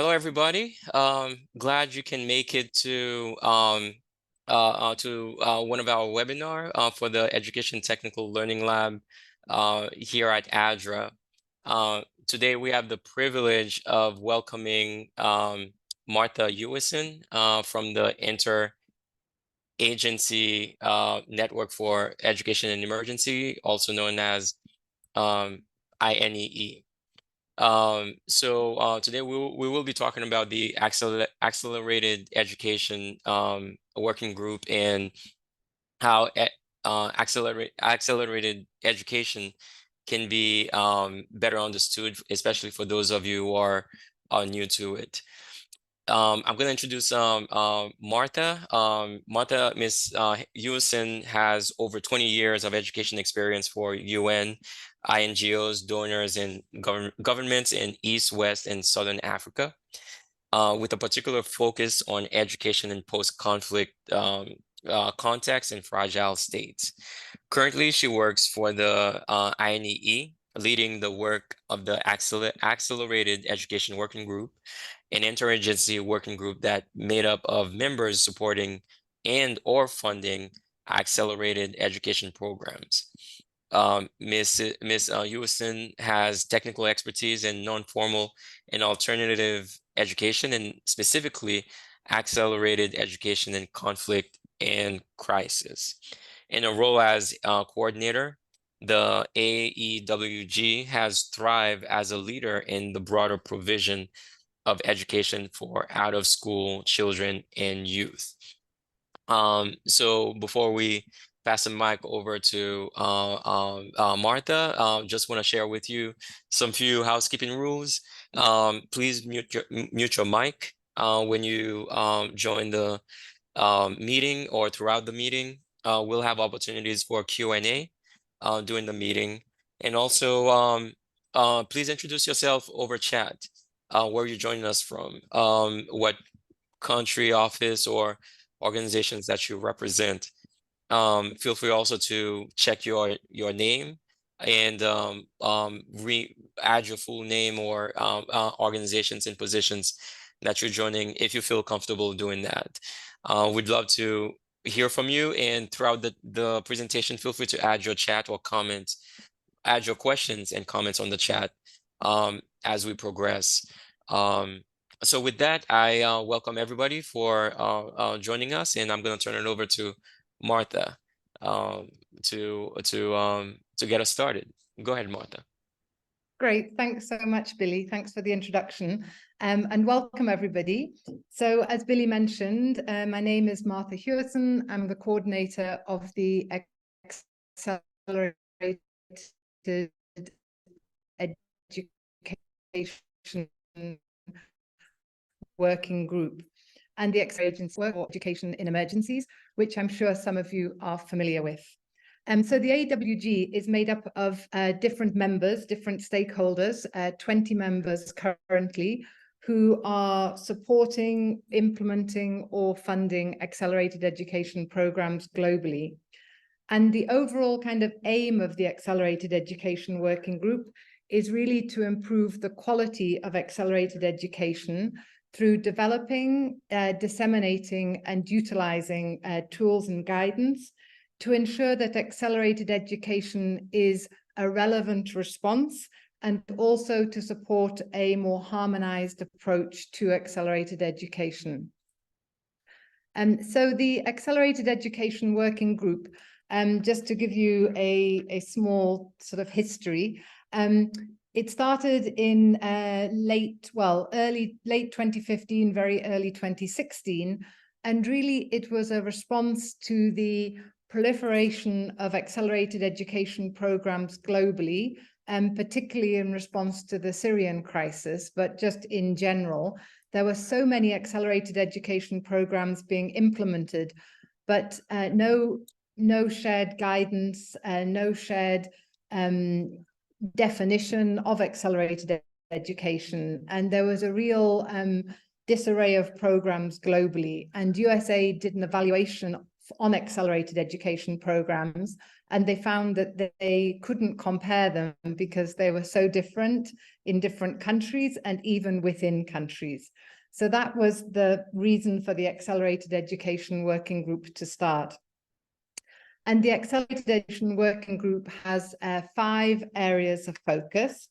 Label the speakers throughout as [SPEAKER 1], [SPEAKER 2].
[SPEAKER 1] Hello, everybody. Glad you can make it to one of our webinar for the Education Technical Learning Lab here at ADRA. Today, we have the privilege of welcoming Martha Hewison from the Interagency Network for Education and Emergency, also known as INEE. Today we will be talking about the accelerated education working group and how accelerated education can be better understood, especially for those of you who are new to it. I'm going to introduce Martha. Miss Hewison has over 20 years of education experience for UN, INGOs, donors, and governments in East, West, and Southern Africa, with a particular focus on education in post-conflict contexts and fragile states. Currently, she works for the INEE, leading the work of the Accelerated Education Working Group, an interagency working group that made up of members supporting and or funding accelerated education programs. Ms. Hewison has technical expertise in non-formal and alternative education, and specifically accelerated education in conflict and crisis. In a role as coordinator, the AEWG has thrived as a leader in the broader provision of education for out-of-school children and youth. So before we pass the mic over to Martha, just want to share with you some few housekeeping rules. Please mute your mic when you join the meeting or throughout the meeting. We'll have opportunities for Q&A during the meeting. And also, please introduce yourself over chat. Where you're joining us from, what country, office, or organizations that you represent. Feel free also to check your name and add your full name or organizations and positions that you're joining if you feel comfortable doing that. We'd love to hear from you, and throughout the presentation, feel free to add your chat or comments, add your questions and comments on the chat as we progress. So with that, I welcome everybody for joining us, and I'm going to turn it over to Martha to get us started. Go ahead, Martha.
[SPEAKER 2] Great, thanks so much, Billy. Thanks for the introduction, and welcome everybody. So as Billy mentioned, my name is Martha Hewison. I'm the coordinator of the Accelerated Education Working Group and the Agency Work for Education in Emergencies, which I'm sure some of you are familiar with. So the AWG is made up of different members, different stakeholders, 20 members currently, who are supporting, implementing, or funding accelerated education programs globally. And the overall kind of aim of the Accelerated Education Working Group is really to improve the quality of accelerated education through developing, disseminating, and utilizing tools and guidance to ensure that accelerated education is a relevant response, and also to support a more harmonized approach to accelerated education. So the Accelerated Education Working Group, just to give you a small sort of history, it started in late 2015, very early 2016, and really it was a response to the proliferation of accelerated education programs globally, and particularly in response to the Syrian crisis, but just in general. There were so many accelerated education programs being implemented, but no shared guidance, no shared definition of accelerated education. And there was a real disarray of programs globally. And USA did an evaluation on accelerated education programs, and they found that they couldn't compare them because they were so different in different countries and even within countries. So that was the reason for the Accelerated Education Working Group to start. And the Accelerated Education Working Group has 5 areas of focus.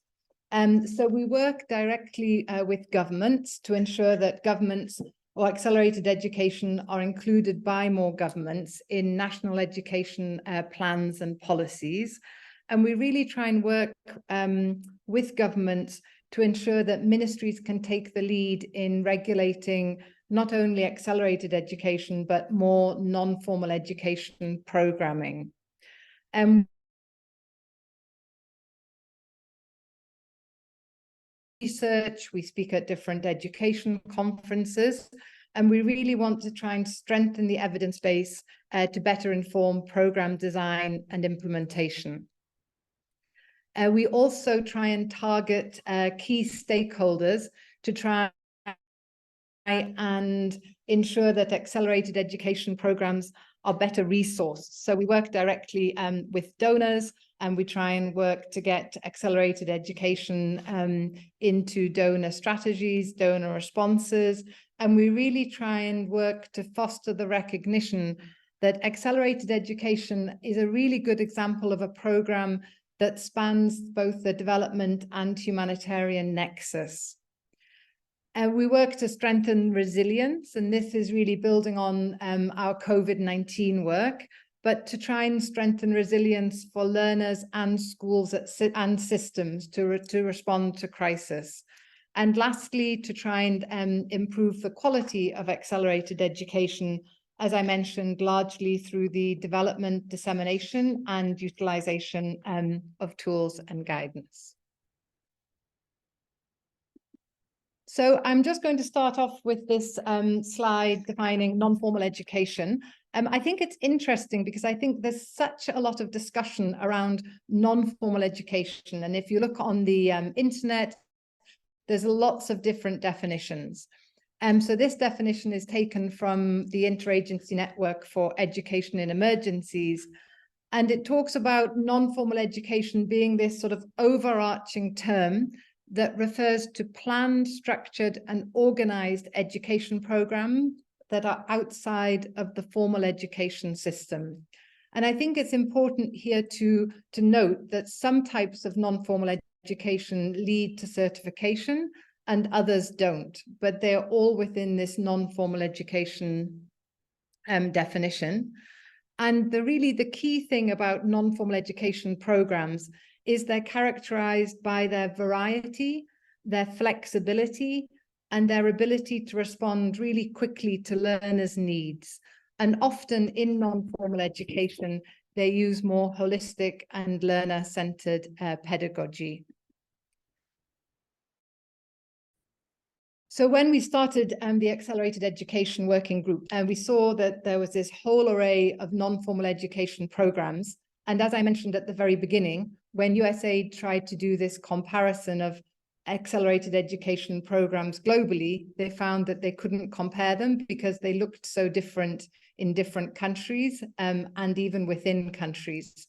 [SPEAKER 2] So we work directly with governments to ensure that governments or accelerated education are included by more governments in national education plans and policies. And we really try and work with governments to ensure that ministries can take the lead in regulating not only accelerated education, but more non-formal education programming. Research, we speak at different education conferences, and we really want to try and strengthen the evidence base to better inform program design and implementation. We also try and target key stakeholders to try and ensure that accelerated education programs are better resourced. So we work directly with donors, and we try and work to get accelerated education into donor strategies, donor responses, and we really try and work to foster the recognition that accelerated education is a really good example of a program that spans both the development and humanitarian nexus. We work to strengthen resilience, and this is really building on our COVID-19 work, but to try and strengthen resilience for learners and schools and systems to respond to crisis. And lastly, to try and improve the quality of accelerated education, as I mentioned, largely through the development, dissemination, and utilization of tools and guidance. So I'm just going to start off with this slide defining non-formal education. I think it's interesting because I think there's such a lot of discussion around non-formal education. And if you look on the internet, there's lots of different definitions. So this definition is taken from the Interagency Network for Education in Emergencies. And it talks about non-formal education being this sort of overarching term that refers to planned, structured, and organized education programs that are outside of the formal education system. And I think it's important here to note that some types of non-formal education lead to certification and others don't, but they're all within this non-formal education definition. And the key thing about non-formal education programs is they're characterized by their variety, their flexibility, and their ability to respond really quickly to learners' needs. And often in non-formal education, they use more holistic and learner-centered pedagogy. So when we started the Accelerated Education Working Group, we saw that there was this whole array of non-formal education programs. And as I mentioned at the very beginning, when USAID tried to do this comparison of accelerated education programs globally, they found that they couldn't compare them because they looked so different in different countries and even within countries.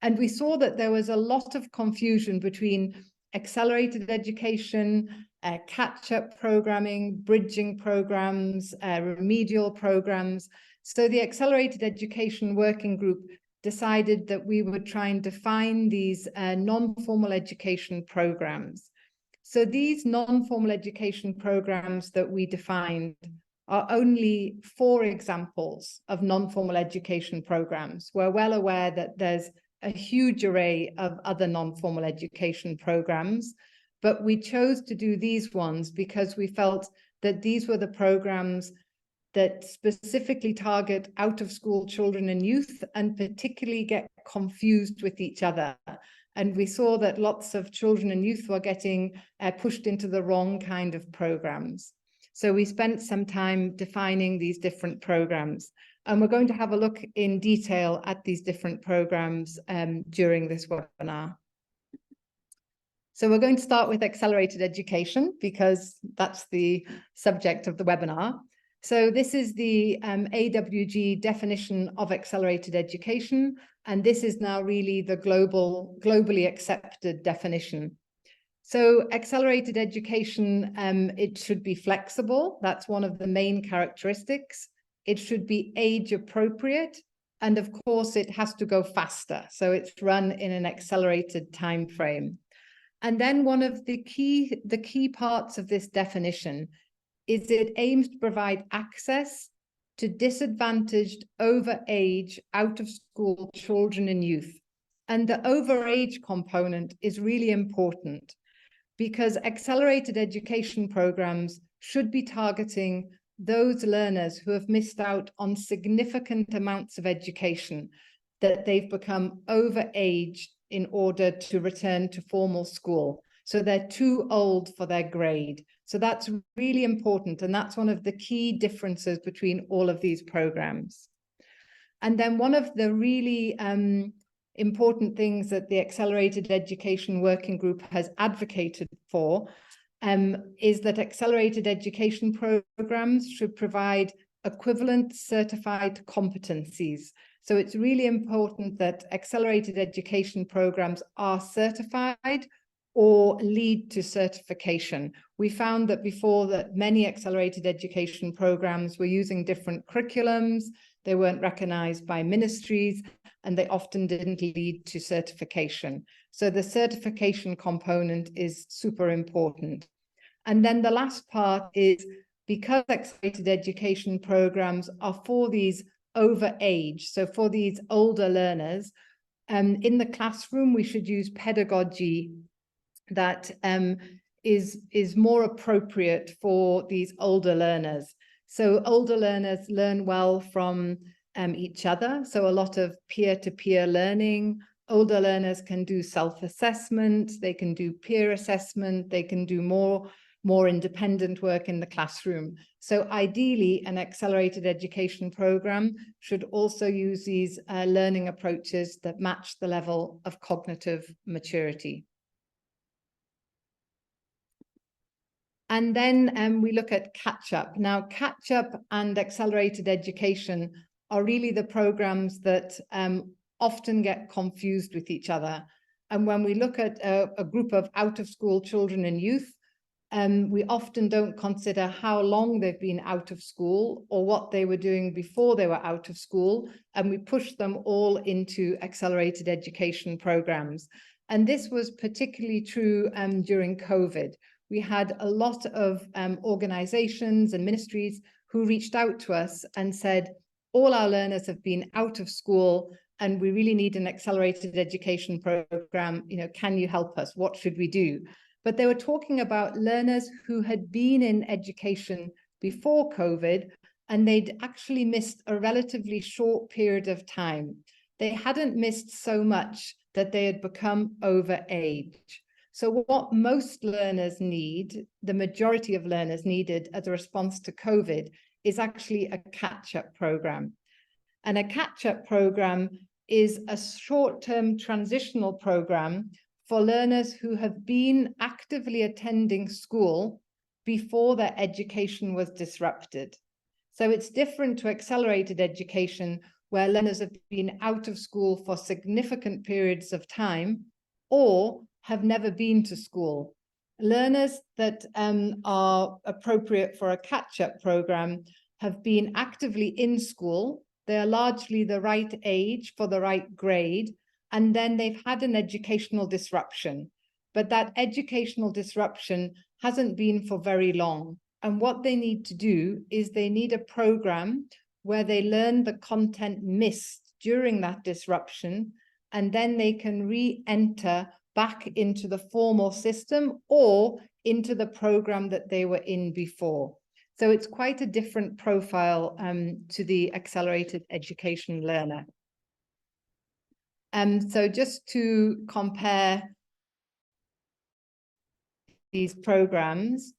[SPEAKER 2] And we saw that there was a lot of confusion between accelerated education, catch-up programming, bridging programs, remedial programs. So the Accelerated Education Working Group decided that we would try and define these non-formal education programs. So these non-formal education programs that we defined are only 4 examples of non-formal education programs. We're well aware that there's a huge array of other non-formal education programs, but we chose to do these ones because we felt that these were the programs that specifically target out-of-school children and youth and particularly get confused with each other. And we saw that lots of children and youth were getting pushed into the wrong kind of programs. So we spent some time defining these different programs. And we're going to have a look in detail at these different programs during this webinar. So we're going to start with accelerated education because that's the subject of the webinar. So this is the AWG definition of accelerated education, and this is now really the globally accepted definition. So accelerated education, it should be flexible. That's one of the main characteristics. It should be age appropriate. And of course, it has to go faster. So it's run in an accelerated time frame. And then one of the key parts of this definition is it aims to provide access to disadvantaged overage out-of-school children and youth. And the overage component is really important because accelerated education programs should be targeting those learners who have missed out on significant amounts of education, that they've become overaged in order to return to formal school. So they're too old for their grade. So that's really important. And that's one of the key differences between all of these programs. And then one of the really important things that the Accelerated Education Working Group has advocated for is that accelerated education programs should provide equivalent certified competencies. So it's really important that accelerated education programs are certified or lead to certification. We found that before that many accelerated education programs were using different curriculums, they weren't recognized by ministries, and they often didn't lead to certification. So the certification component is super important. And then the last part is because accelerated education programs are for these overage, so for these older learners, in the classroom, we should use pedagogy that is more appropriate for these older learners. So older learners learn well from each other. So a lot of peer-to-peer learning. Older learners can do self-assessment, they can do peer assessment, they can do more independent work in the classroom. So ideally, an accelerated education program should also use these learning approaches that match the level of cognitive maturity. And then we look at catch-up. Now, catch-up and accelerated education are really the programs that often get confused with each other. And when we look at a group of out-of-school children and youth, we often don't consider how long they've been out of school or what they were doing before they were out of school, and we push them all into accelerated education programs. And this was particularly true during COVID. We had a lot of organizations and ministries who reached out to us and said, all our learners have been out of school and we really need an accelerated education program. You know, can you help us? What should we do? But they were talking about learners who had been in education before COVID, and they'd actually missed a relatively short period of time. They hadn't missed so much that they had become overage. So what most learners need, the majority of learners needed as a response to COVID, is actually a catch-up program. And a catch-up program is a short-term transitional program for learners who have been actively attending school before their education was disrupted. So it's different to accelerated education, where learners have been out of school for significant periods of time or have never been to school. Learners that are appropriate for a catch-up program have been actively in school. They're largely the right age for the right grade, and then they've had an educational disruption. But that educational disruption hasn't been for very long. And what they need to do is they need a program where they learn the content missed during that disruption, and then they can re-enter back into the formal system or into the program that they were in before. So it's quite a different profile to the accelerated education learner. So just to compare these programs,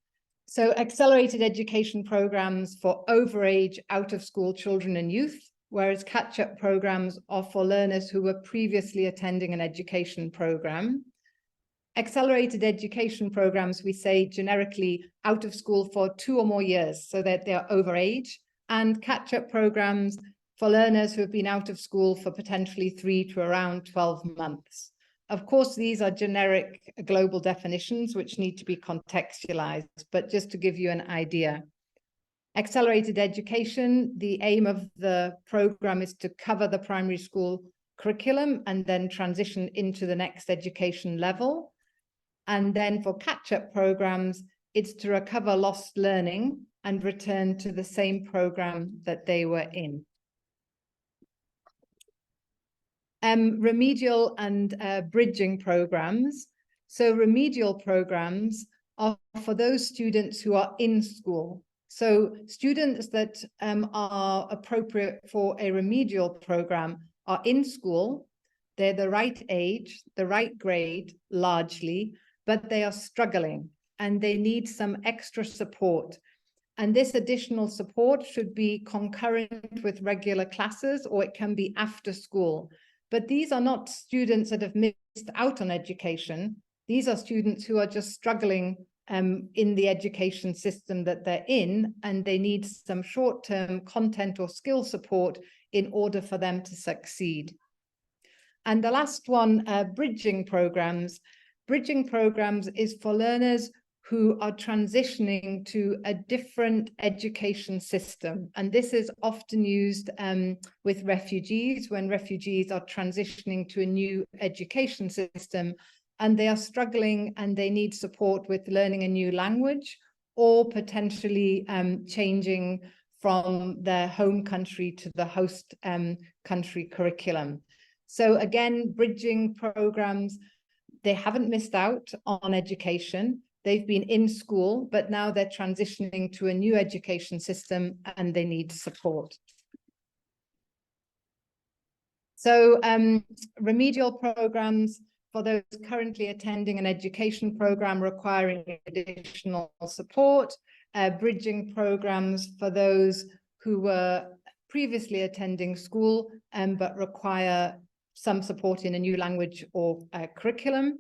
[SPEAKER 2] so accelerated education programs for overage out-of-school children and youth, whereas catch-up programs are for learners who were previously attending an education program. Accelerated education programs, we say generically out of school for 2 or more years, so that they're over age, and catch-up programs for learners who have been out of school for potentially 3 to around 12 months. Of course, these are generic global definitions which need to be contextualized, but just to give you an idea. Accelerated education, the aim of the program is to cover the primary school curriculum and then transition into the next education level. And then for catch-up programs, it's to recover lost learning and return to the same program that they were in. Remedial and bridging programs. So remedial programs are for those students who are in school. So students that are appropriate for a remedial program are in school. They're the right age, the right grade, largely, but they are struggling and they need some extra support. And this additional support should be concurrent with regular classes, or it can be after school. But these are not students that have missed out on education. These are students who are just struggling in the education system that they're in, and they need some short-term content or skill support in order for them to succeed. And the last one, bridging programs. Bridging programs is for learners who are transitioning to a different education system. And this is often used with refugees, when refugees are transitioning to a new education system and they are struggling and they need support with learning a new language, or potentially changing from their home country to the host country curriculum. So again, bridging programs, they haven't missed out on education. They've been in school, but now they're transitioning to a new education system and they need support. So remedial programs for those currently attending an education program requiring additional support, bridging programs for those who were previously attending school but require some support in a new language or curriculum.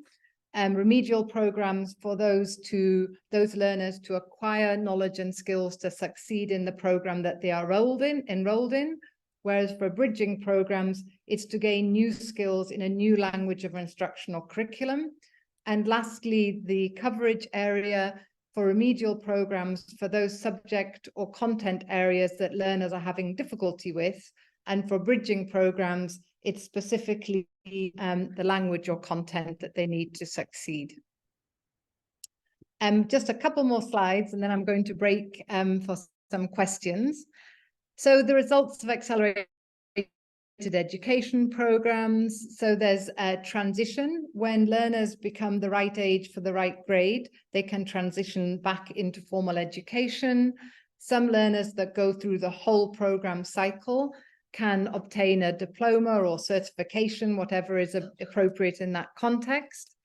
[SPEAKER 2] Remedial programs for those learners to acquire knowledge and skills to succeed in the program that they are enrolled in. Whereas for bridging programs, it's to gain new skills in a new language of instructional curriculum. And lastly, the coverage area for remedial programs for those subject or content areas that learners are having difficulty with. And for bridging programs, it's specifically the language or content that they need to succeed. Just a couple more slides, and then I'm going to break for some questions. So the results of accelerated education programs. So there's a transition. When learners become the right age for the right grade, they can transition back into formal education. Some learners that go through the whole program cycle can obtain a diploma or certification, whatever is appropriate in that context.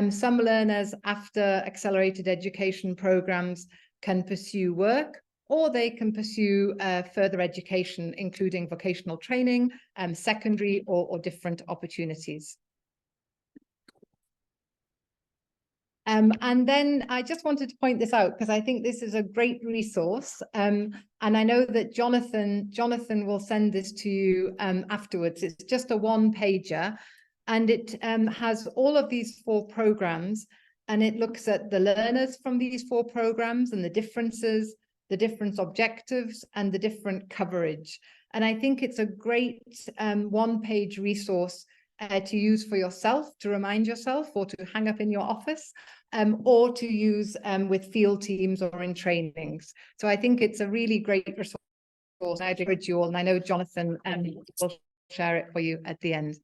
[SPEAKER 2] Some learners after accelerated education programs can pursue work, or they can pursue further education, including vocational training, secondary or different opportunities. And then I just wanted to point this out because I think this is a great resource. And I know that Jonathan will send this to you afterwards. It's just a one-pager, and it has all of these 4 programs, and it looks at the learners from these 4 programs and the differences, the different objectives, and the different coverage. And I think it's a great one-page resource to use for yourself, to remind yourself, or to hang up in your office, or to use with field teams or in trainings. So I think it's a really great resource. I'd encourage you all, and I know Jonathan will share it for you at the end.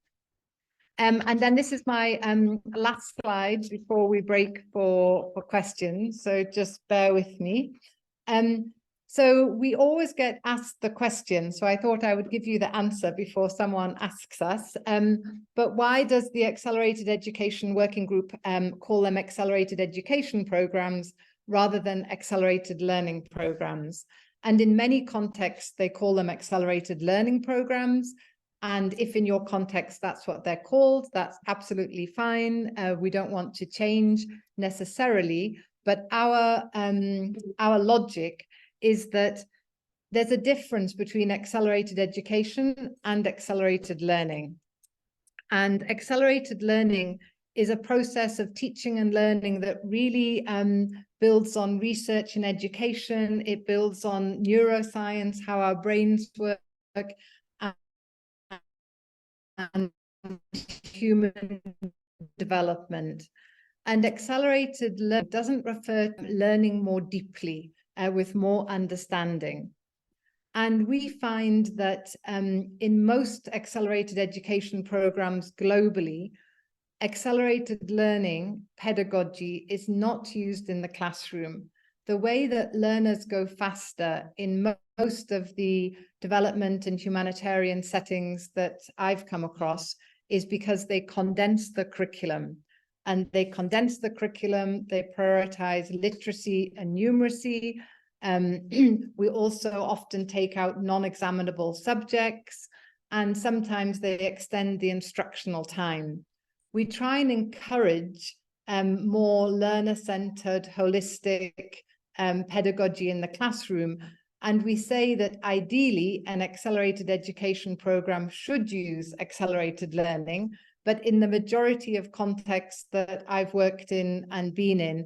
[SPEAKER 2] And then this is my last slide before we break for questions. So just bear with me. So we always get asked the question, so I thought I would give you the answer before someone asks us. But why does the Accelerated Education Working Group call them accelerated education programs rather than accelerated learning programs? And in many contexts, they call them accelerated learning programs. And if in your context that's what they're called, that's absolutely fine. We don't want to change necessarily, but our logic is that there's a difference between accelerated education and accelerated learning. And accelerated learning is a process of teaching and learning that really builds on research and education. It builds on neuroscience, how our brains work, and human development. And accelerated learning doesn't refer to learning more deeply, with more understanding. And we find that in most accelerated education programs globally, accelerated learning pedagogy is not used in the classroom. The way that learners go faster in most of the development and humanitarian settings that I've come across is because they condense the curriculum. And they condense the curriculum, they prioritize literacy and numeracy. We also often take out non-examinable subjects, and sometimes they extend the instructional time. We try and encourage more learner-centered, holistic pedagogy in the classroom. And we say that ideally an accelerated education program should use accelerated learning, but in the majority of contexts that I've worked in and been in,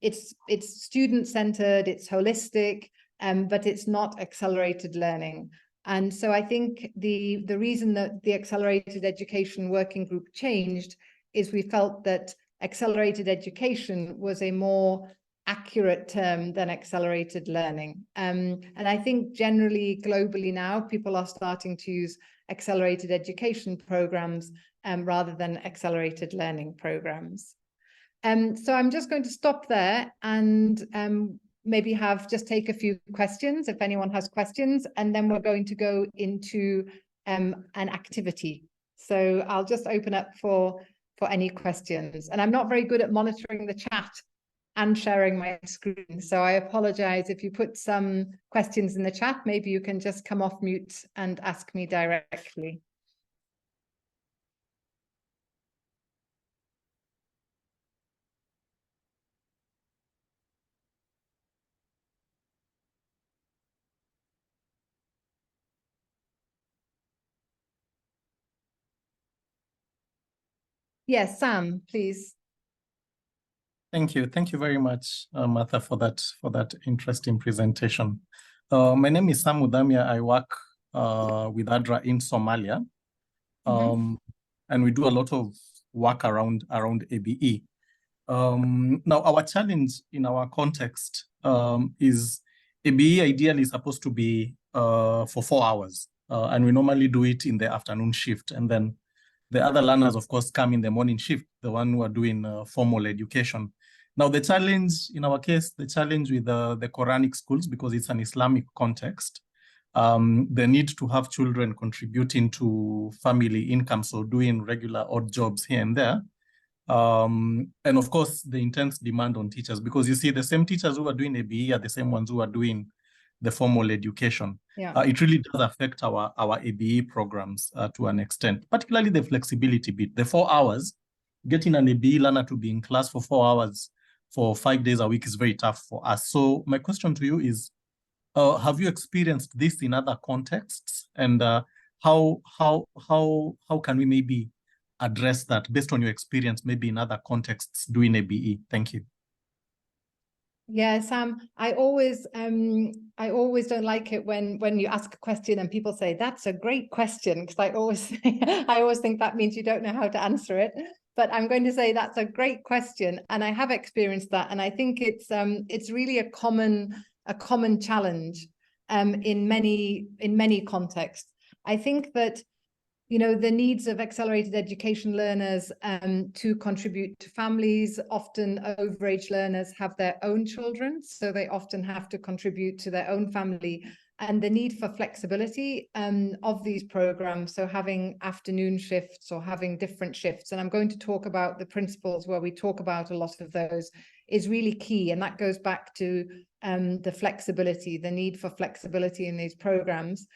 [SPEAKER 2] it's student-centered, it's holistic, but it's not accelerated learning. And so I think the reason that the Accelerated Education Working Group changed is we felt that accelerated education was a more accurate term than accelerated learning. And I think generally globally now, people are starting to use accelerated education programs rather than accelerated learning programs. So I'm just going to stop there and maybe just take a few questions if anyone has questions, and then we're going to go into an activity. So I'll just open up for any questions. And I'm not very good at monitoring the chat and sharing my screen, so I apologize if you put some questions in the chat. Maybe you can just come off mute and ask me directly. Yes, Sam, please.
[SPEAKER 3] Thank you very much, Martha, for that interesting presentation. My name is Sam Udamia. I work with ADRA in Somalia, and we do a lot of work around ABE. Now, our challenge in our context is ABE ideally is supposed to be for 4 hours, and we normally do it in the afternoon shift, and then the other learners, of course, come in the morning shift, the one who are doing formal education. Now, the challenge in our case, the challenge with the Quranic schools, because it's an Islamic context, the need to have children contributing to family income, so doing regular odd jobs here and there. And of course, the intense demand on teachers, because you see the same teachers who are doing ABE are the same ones who are doing the formal education.
[SPEAKER 2] Yeah.
[SPEAKER 3] It really does affect our ABE programs to an extent, particularly the flexibility bit. The 4 hours, getting an ABE learner to be in class for 4 hours for 5 days a week is very tough for us. So my question to you is, have you experienced this in other contexts? And how can we maybe address that based on your experience, maybe in other contexts doing ABE? Thank you.
[SPEAKER 2] Yeah, Sam, I always don't like it when you ask a question and people say that's a great question, because I always think that means you don't know how to answer it. But I'm going to say that's a great question, and I have experienced that, and I think it's really a common challenge in many contexts. I think that, you know, the needs of accelerated education learners to contribute to families. Often overage learners have their own children, so they often have to contribute to their own family, and the need for flexibility of these programs, so having afternoon shifts or having different shifts. And I'm going to talk about the principles where we talk about a lot of those is really key, and that goes back to the flexibility, the need for flexibility in these programs.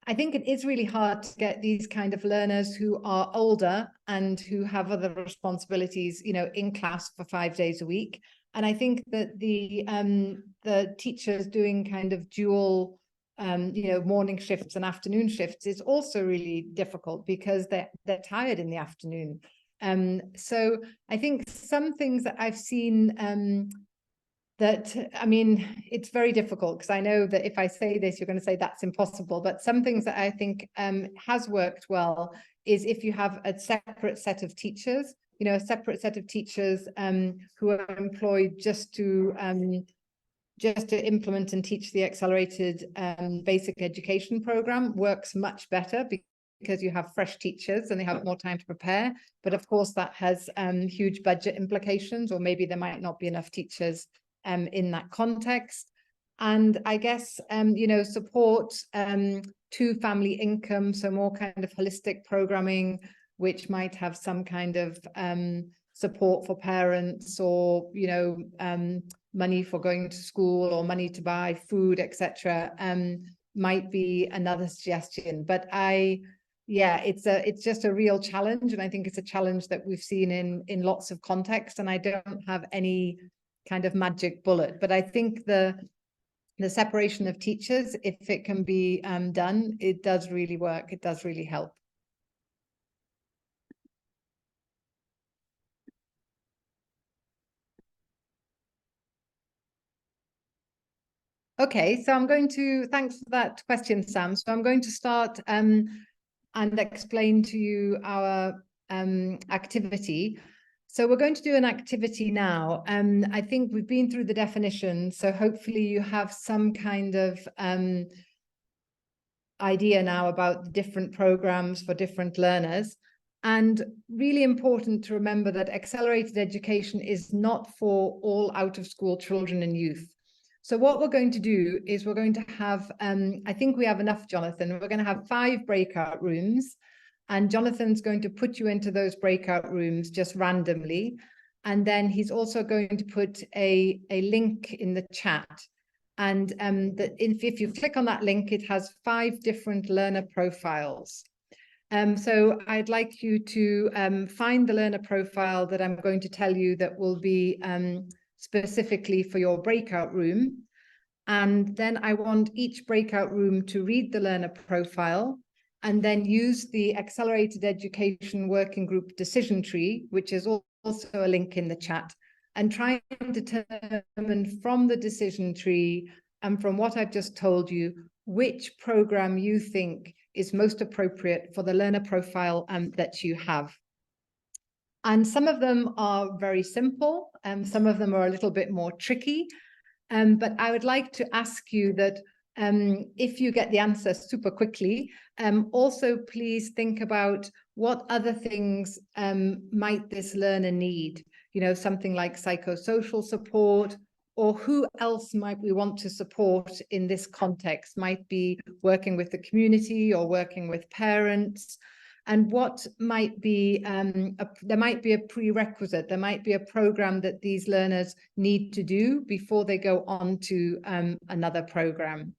[SPEAKER 2] I think it is really hard to get these kind of learners who are older and who have other responsibilities, you know, in class for 5 days a week. And I think that the teachers doing kind of dual, you know, morning shifts and afternoon shifts is also really difficult because they're tired in the afternoon. So I think some things that I've seen that, I mean, it's very difficult because I know that if I say this, you're going to say that's impossible. But some things that I think has worked well is if you have a separate set of teachers, you know, a separate set of teachers who are employed just to implement and teach the accelerated basic education program works much better because you have fresh teachers and they have more time to prepare. But of course, that has huge budget implications, or maybe there might not be enough teachers in that context. And I guess, you know, support to family income, so more kind of holistic programming, which might have some kind of support for parents, or, you know, money for going to school or money to buy food, etc. Might be another suggestion. But yeah, it's just a real challenge. And I think it's a challenge that we've seen in lots of contexts. And I don't have any kind of magic bullet, but I think the separation of teachers, if it can be done, it does really work. It does really help. Okay, so I'm going to, thanks for that question, Sam. So I'm going to start and explain to you our activity. So we're going to do an activity now. I think we've been through the definition, so hopefully you have some kind of idea now about the different programs for different learners. And really important to remember that accelerated education is not for all out-of-school children and youth. So what we're going to do is we're going to have, I think we have enough, Jonathan. We're going to have 5 breakout rooms. And Jonathan's going to put you into those breakout rooms just randomly. And then he's also going to put a link in the chat. And if you click on that link, it has 5 different learner profiles. So I'd like you to find the learner profile that I'm going to tell you that will be specifically for your breakout room. And then I want each breakout room to read the learner profile and then use the Accelerated Education Working Group decision tree, which is also a link in the chat, and try and determine from the decision tree and from what I've just told you, which program you think is most appropriate for the learner profile that you have. And some of them are very simple, and some of them are a little bit more tricky. But I would like to ask you that if you get the answer super quickly, also please think about what other things might this learner need. You know, something like psychosocial support, or who else might we want to support in this context? Might be working with the community or working with parents. And what might be, there might be a prerequisite, there might be a program that these learners need to do before they go on to another program.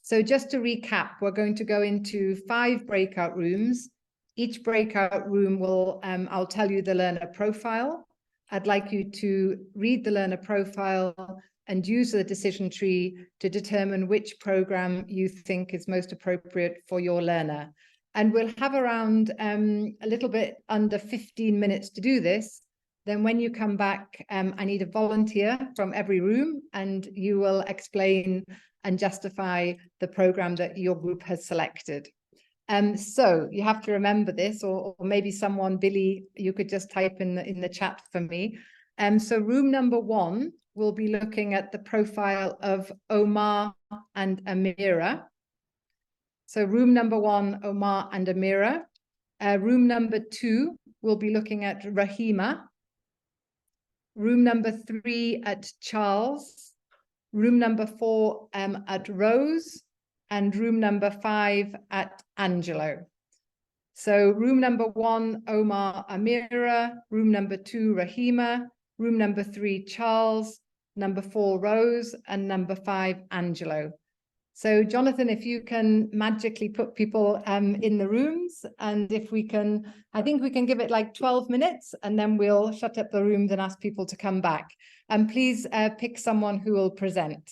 [SPEAKER 2] So just to recap, we're going to go into 5 breakout rooms. Each breakout room will, I'll tell you the learner profile. I'd like you to read the learner profile and use the decision tree to determine which program you think is most appropriate for your learner. And we'll have around a little bit under 15 minutes to do this. Then when you come back, I need a volunteer from every room, and you will explain and justify the program that your group has selected. So you have to remember this, or maybe someone, Billy, you could just type in the chat for me. So room number 1, we'll be looking at the profile of Omar and Amira. So room number 1, Omar and Amira. Room number 2, we'll be looking at Rahima. Room number 3 at Charles. Room number 4 at Rose. And room number 5 at Angelo. So room number 1, Omar, Amira. Room number 2, Rahima. Room number 3, Charles. Number 4, Rose. And number 5, Angelo. So Jonathan, if you can magically put people in the rooms, and if we can, I think we can give it like 12 minutes and then we'll shut up the rooms and ask people to come back. And please pick someone who will present.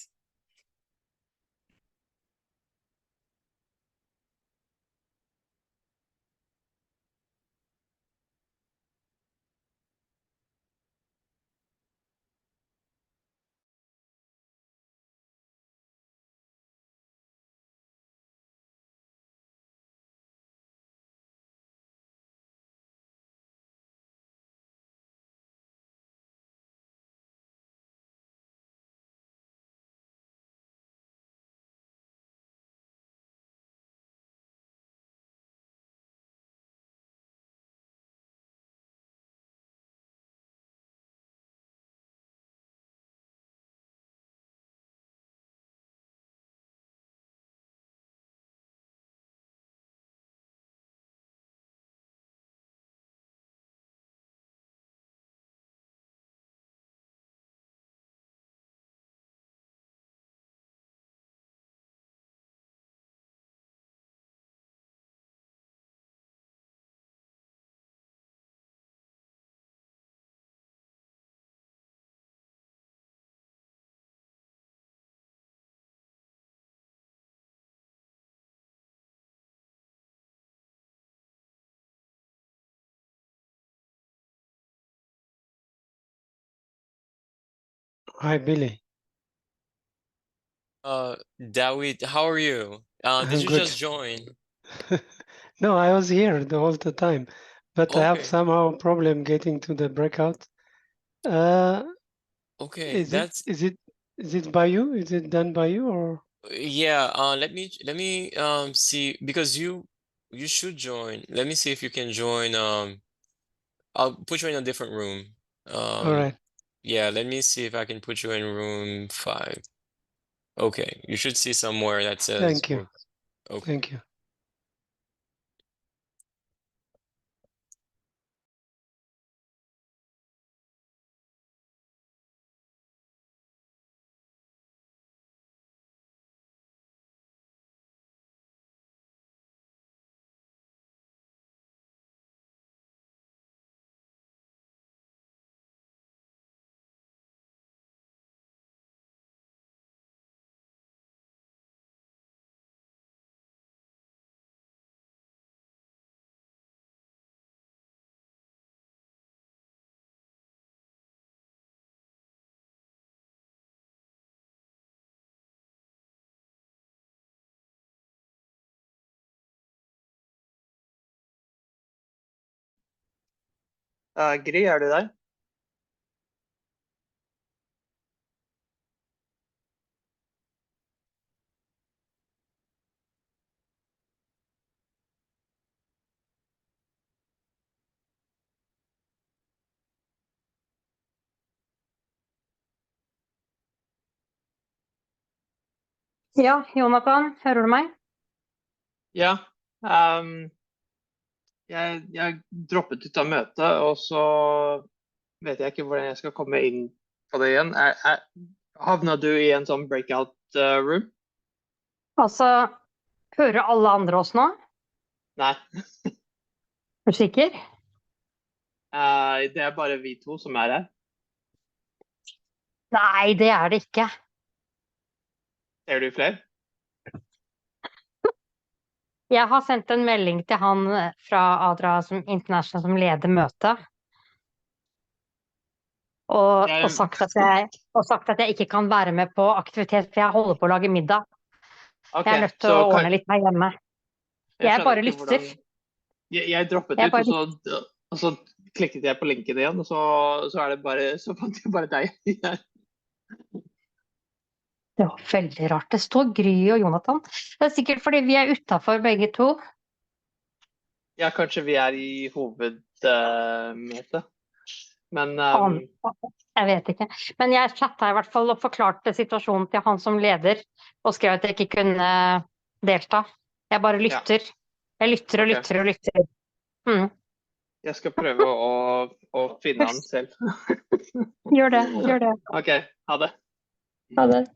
[SPEAKER 4] Hi, Billy.
[SPEAKER 1] David, how are you? Did
[SPEAKER 4] I'm
[SPEAKER 1] you
[SPEAKER 4] good.
[SPEAKER 1] just join?
[SPEAKER 4] No, I was here the whole time, but I have
[SPEAKER 1] Okay,
[SPEAKER 4] somehow problem getting to the breakout.
[SPEAKER 1] okay,
[SPEAKER 4] Is it by you? Is it done by you or?
[SPEAKER 1] yeah, let me see, because you should join. Let me see if you can join. I'll put you in a different room.
[SPEAKER 4] All right.
[SPEAKER 1] Yeah, let me see if I can put you in room 5. Okay, you should see somewhere that says
[SPEAKER 4] Thank you.
[SPEAKER 1] room. Okay.
[SPEAKER 4] Thank you.
[SPEAKER 5] Gry, er du der?
[SPEAKER 6] Ja, Jonathan, hører du meg?
[SPEAKER 5] Ja. Jeg droppet ut av møtet, og så vet jeg ikke hvordan jeg skal komme inn på det igjen. Havna du i en sånn breakout room?
[SPEAKER 6] Altså, hører alle andre oss nå?
[SPEAKER 5] Nei.
[SPEAKER 6] Er du sikker?
[SPEAKER 5] Det er bare vi to som er her.
[SPEAKER 6] Nei, det er det ikke.
[SPEAKER 5] Ser du flere?
[SPEAKER 6] Jeg har sendt en melding til han fra Adra International som leder møtet. Og sagt at jeg ikke kan være med på aktivitet, for jeg holder på å lage middag.
[SPEAKER 5] Okay,
[SPEAKER 6] jeg er nødt til å ordne litt her hjemme. Jeg bare lytter.
[SPEAKER 5] Jeg droppet ut, og så klikket jeg på linken igjen, og så fant jeg bare deg.
[SPEAKER 6] Det var veldig rart. Det står Gry og Jonathan. Det er sikkert fordi vi er utenfor begge to.
[SPEAKER 5] Ja, kanskje vi er i hovedmøtet. Men
[SPEAKER 6] jeg vet ikke. Men jeg chatta i hvert fall og forklarte situasjonen til han som leder, og skrev at jeg ikke kunne delta. Jeg bare lytter. Jeg lytter og lytter og lytter.
[SPEAKER 5] Jeg skal prøve å finne han selv.
[SPEAKER 6] Gjør det.
[SPEAKER 5] Ok, ha det.
[SPEAKER 6] Ha det.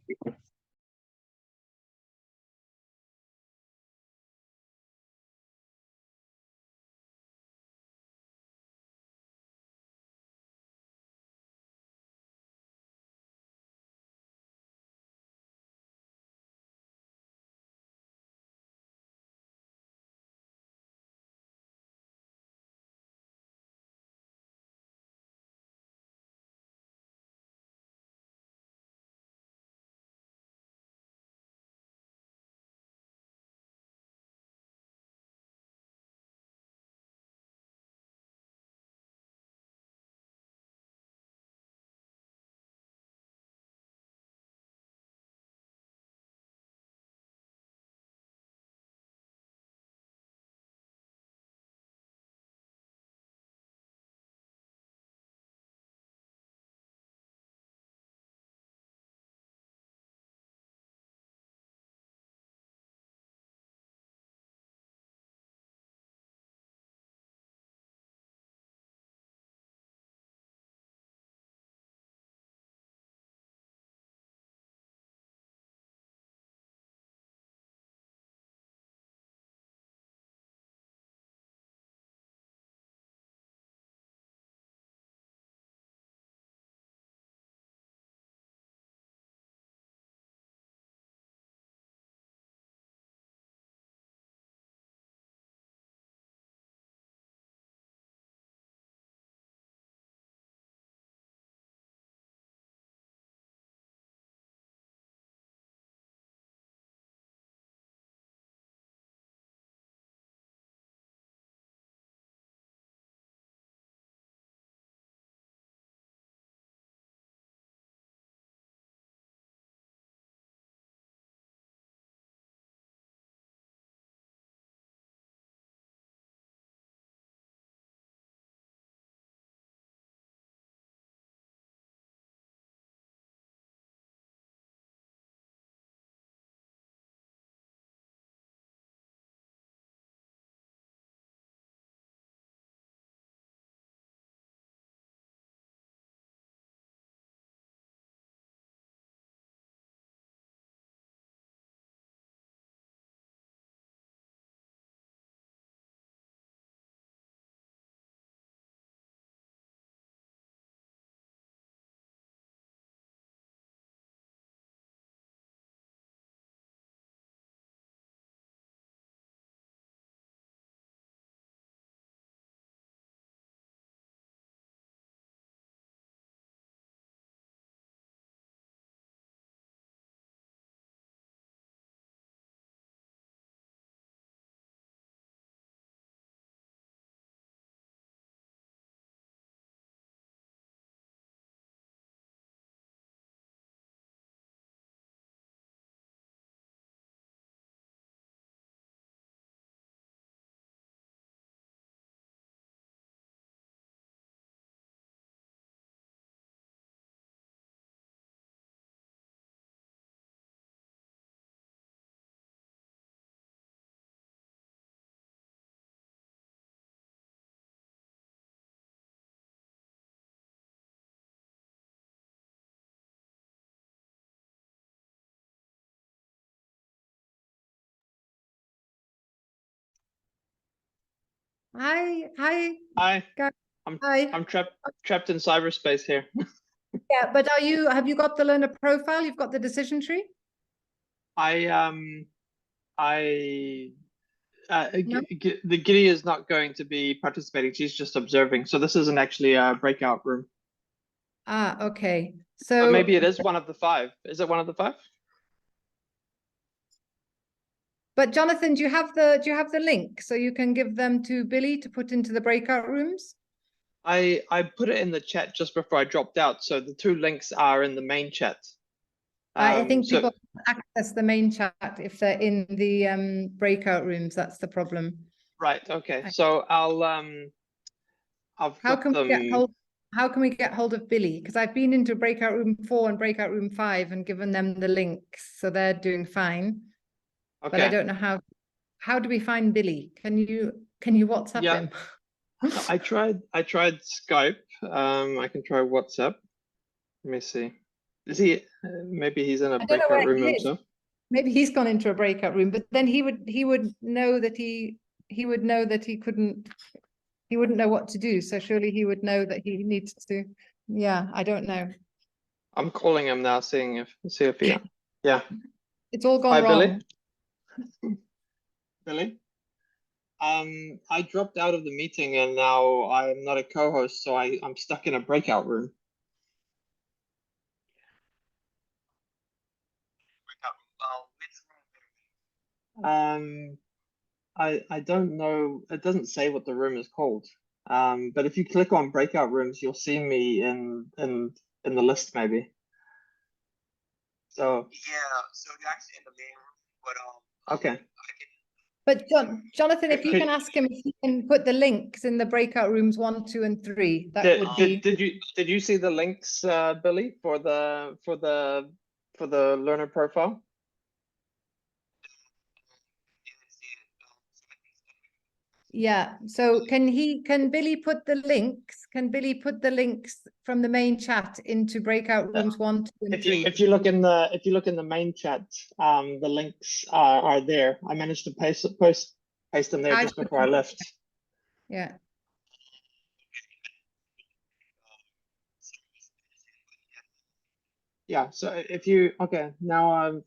[SPEAKER 2] Hi, hi,
[SPEAKER 5] Hi.
[SPEAKER 2] guys.
[SPEAKER 5] I'm
[SPEAKER 2] Hi.
[SPEAKER 5] I'm trapped in cyberspace here.
[SPEAKER 2] Yeah, but have you got the learner profile? You've got the decision tree?
[SPEAKER 5] The
[SPEAKER 2] No?
[SPEAKER 5] Giddy is not going to be participating. She's just observing. So this isn't actually a breakout room.
[SPEAKER 2] Ah, okay.
[SPEAKER 5] But
[SPEAKER 2] So
[SPEAKER 5] maybe it is one of the 5. Is it one of the 5?
[SPEAKER 2] but Jonathan, do you have the link so you can give them to Billy to put into the breakout rooms?
[SPEAKER 5] I put it in the chat just before I dropped out. So the 2 links are in the main chat.
[SPEAKER 2] I think
[SPEAKER 5] So
[SPEAKER 2] people access the main chat if they're in the breakout rooms. That's the problem.
[SPEAKER 5] right. Okay. So I've
[SPEAKER 2] How
[SPEAKER 5] got
[SPEAKER 2] can we get
[SPEAKER 5] them.
[SPEAKER 2] hold? How can we get hold of Billy? Because I've been into breakout room 4 and breakout room 5 and given them the links, so they're doing fine. But I
[SPEAKER 5] Okay.
[SPEAKER 2] don't know how. How do we find Billy? Can you WhatsApp
[SPEAKER 5] Yeah.
[SPEAKER 2] him?
[SPEAKER 5] I tried Skype. I can try WhatsApp. Let me see. Is he? Maybe he's in a
[SPEAKER 2] I don't know
[SPEAKER 5] breakout
[SPEAKER 2] where
[SPEAKER 5] room
[SPEAKER 2] he is.
[SPEAKER 5] himself.
[SPEAKER 2] Maybe he's gone into a breakout room, but then he would know that he would know that he couldn't. He wouldn't know what to do. So surely he would know that he needs to. Yeah, I don't know.
[SPEAKER 5] I'm calling him now, see if he. Yeah.
[SPEAKER 2] It's all gone
[SPEAKER 5] Hi,
[SPEAKER 2] wrong.
[SPEAKER 5] Billy. Billy. I dropped out of the meeting and now I'm not a co-host, so I'm stuck in a breakout room. I don't know. It doesn't say what the room is called. But if you click on breakout rooms, you'll see me in the list maybe. So yeah, so you're actually in the main room, but okay.
[SPEAKER 2] But Jonathan, if you can ask him if he can put the links in the breakout rooms 1, 2, and 3, that would be.
[SPEAKER 5] Did you see the links, Billy, for the learner profile?
[SPEAKER 2] Yeah. So can Billy put the links? Can Billy put the links from the main chat into breakout rooms 1, 2, and 3?
[SPEAKER 5] If you look in the main chat, the links are there. I managed to paste them there just before I left.
[SPEAKER 2] Yeah.
[SPEAKER 5] Yeah. So if you now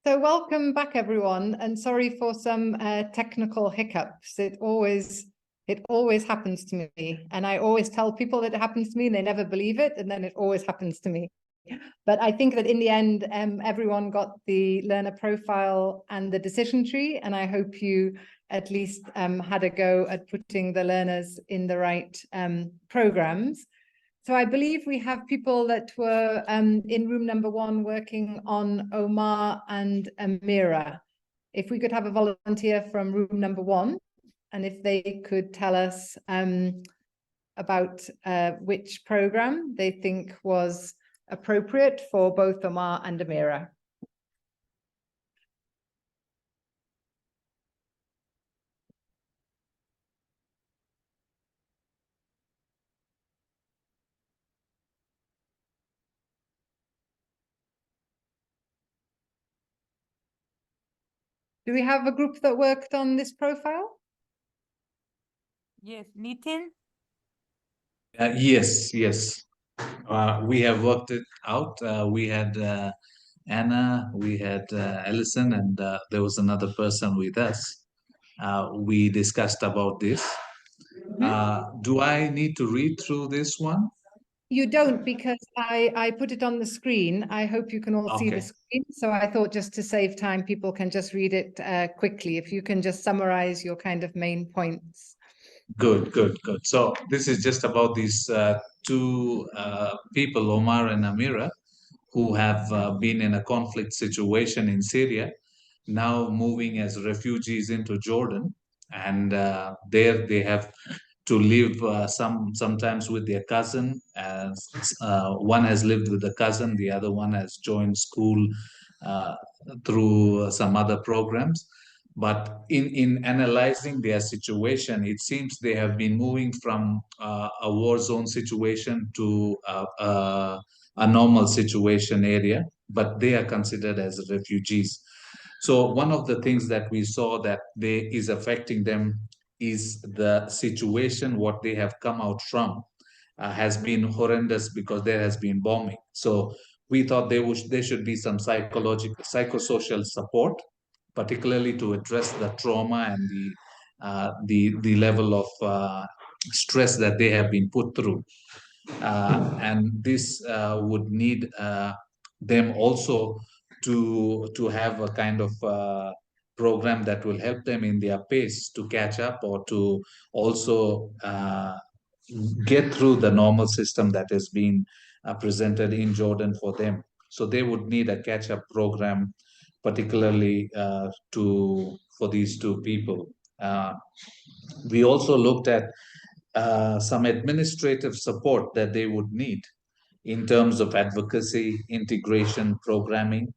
[SPEAKER 2] So welcome back, everyone, and sorry for some technical hiccups. It always happens to me, and I always tell people that it happens to me, and they never believe it, and then it always happens to me. But I think that in the end, everyone got the learner profile and the decision tree, and I hope you at least had a go at putting the learners in the right programs. So I believe we have people that were in room number 1 working on Omar and Amira. If we could have a volunteer from room number 1. and if they could tell us about which program they think was appropriate for both Omar and Amira. Do we have a group that worked on this profile?
[SPEAKER 7] Yes, Nitin.
[SPEAKER 8] Yes. We have worked it out. We had Anna, we had Alison, and there was another person with us. We discussed about this. Do I need to read through this one?
[SPEAKER 2] You don't, because I put it on the screen. I hope you can all see the
[SPEAKER 8] Okay.
[SPEAKER 2] screen. So I thought, just to save time, people can just read it quickly. If you can just summarize your kind of main points.
[SPEAKER 8] Good. So this is just about these two people, Omar and Amira, who have been in a conflict situation in Syria, now moving as refugees into Jordan, and there they have to live sometimes with their cousin. One has lived with the cousin, the other one has joined school uh, through some other programs. But in analyzing their situation, it seems they have been moving from a war zone situation to a normal situation area, but they are considered as refugees. So one of the things that we saw that is affecting them is the situation, what they have come out from has been horrendous because there has been bombing. So we thought there should be some psychosocial support, particularly to address the trauma and the level of stress that they have been put through. And this would need them also to have a kind of program that will help them in their pace to catch up, or to also get through the normal system that is being presented in Jordan for them. So they would need a catch-up program, particularly for these two people. We also looked at some administrative support that they would need in terms of advocacy, integration, programming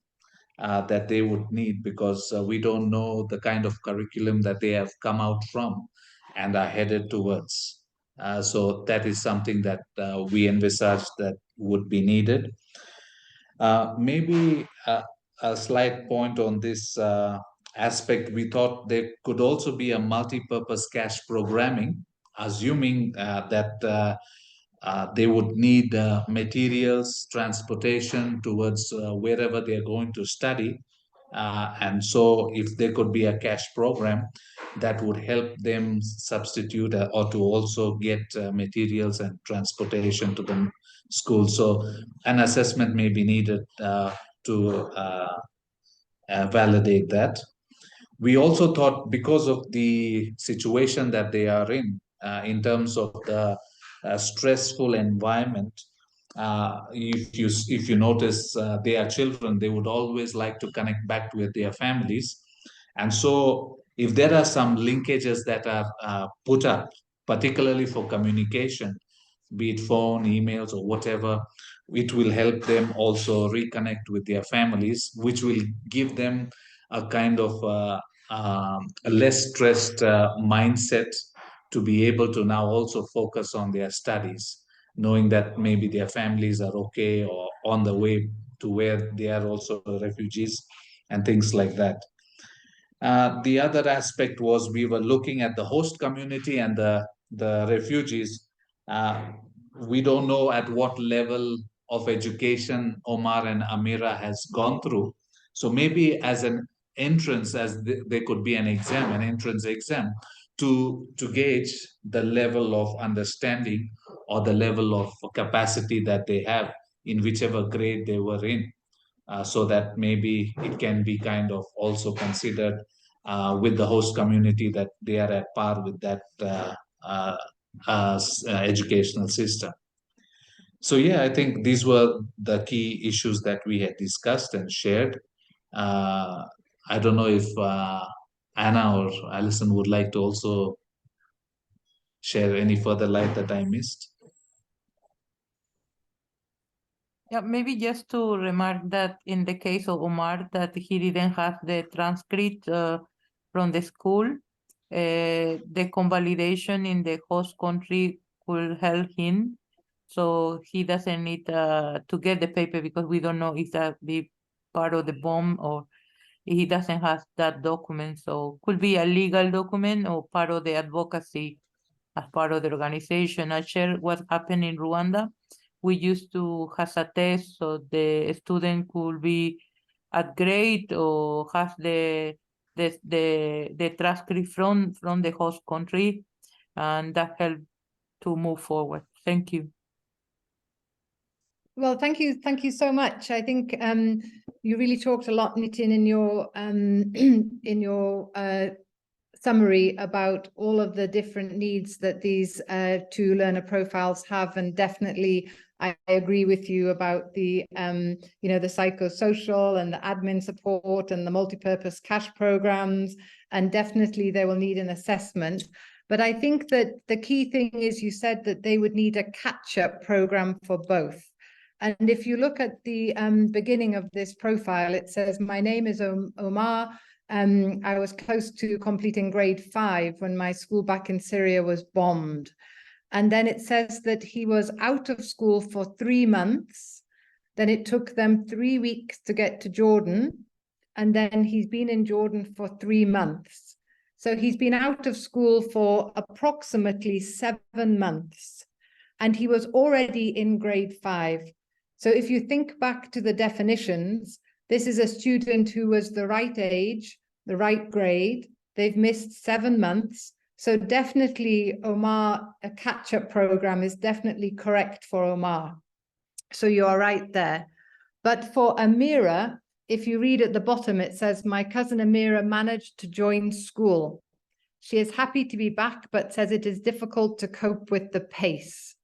[SPEAKER 8] that they would need, because we don't know the kind of curriculum that they have come out from and are headed towards. So that is something that we envisage that would be needed. Maybe a slight point on this aspect, we thought there could also be a multi-purpose cash programming, assuming that they would need materials, transportation towards wherever they're going to study. And so if there could be a cash program that would help them substitute or to also get materials and transportation to the school. So an assessment may be needed to validate that. We also thought, because of the situation that they are in terms of the stressful environment, if you notice, they are children, they would always like to connect back with their families. And so if there are some linkages that are put up, particularly for communication, be it phone, emails, or whatever, it will help them also reconnect with their families, which will give them a kind of a less stressed mindset to be able to now also focus on their studies, knowing that maybe their families are okay or on the way to where they are also refugees and things like that. The other aspect was we were looking at the host community and the refugees. We don't know at what level of education Omar and Amira has gone through. So maybe as an entrance, there could be an exam, an entrance exam, to gauge the level of understanding or the level of capacity that they have in whichever grade they were in. So that maybe it can be kind of also considered with the host community that they are at par with that educational system. So yeah, I think these were the key issues that we had discussed and shared. I don't know if Anna or Alison would like to also share any further light that I missed.
[SPEAKER 7] Yeah, maybe just to remark that in the case of Omar, that he didn't have the transcript from the school. The convalidation in the host country will help him, so he doesn't need to get the paper, because we don't know if that be part of the bomb or he doesn't have that document. So could be a legal document or part of the advocacy as part of the organization. I share what happened in Rwanda. We used to have a test so the student could be at grade or have the transcript from the host country, and that helped to move forward. Thank you.
[SPEAKER 2] Well, thank you so much. I think you really talked a lot, Nitin, in your summary about all of the different needs that these two learner profiles have, and definitely I agree with you about the the psychosocial and the admin support and the multi-purpose cash programs, and definitely they will need an assessment. But I think that the key thing is you said that they would need a catch-up program for both. And if you look at the beginning of this profile, it says, my name is Omar. I was close to completing grade 5 when my school back in Syria was bombed. And then it says that he was out of school for 3 months. Then it took them 3 weeks to get to Jordan. And then he's been in Jordan for 3 months. So he's been out of school for approximately 7 months. And he was already in grade 5. So if you think back to the definitions, this is a student who was the right age, the right grade. They've missed 7 months. So definitely Omar, a catch-up program is definitely correct for Omar. So you are right there. But for Amira, if you read at the bottom, it says, my cousin Amira managed to join school. She is happy to be back, but says it is difficult to cope with the pace.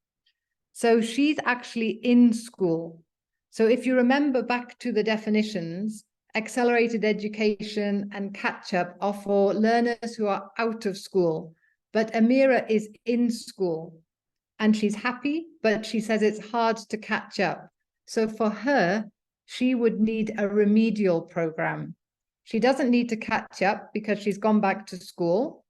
[SPEAKER 2] So she's actually in school. So if you remember back to the definitions, accelerated education and catch-up are for learners who are out of school. But Amira is in school and she's happy, but she says it's hard to catch up. So for her, she would need a remedial program. She doesn't need to catch up because she's gone back to school.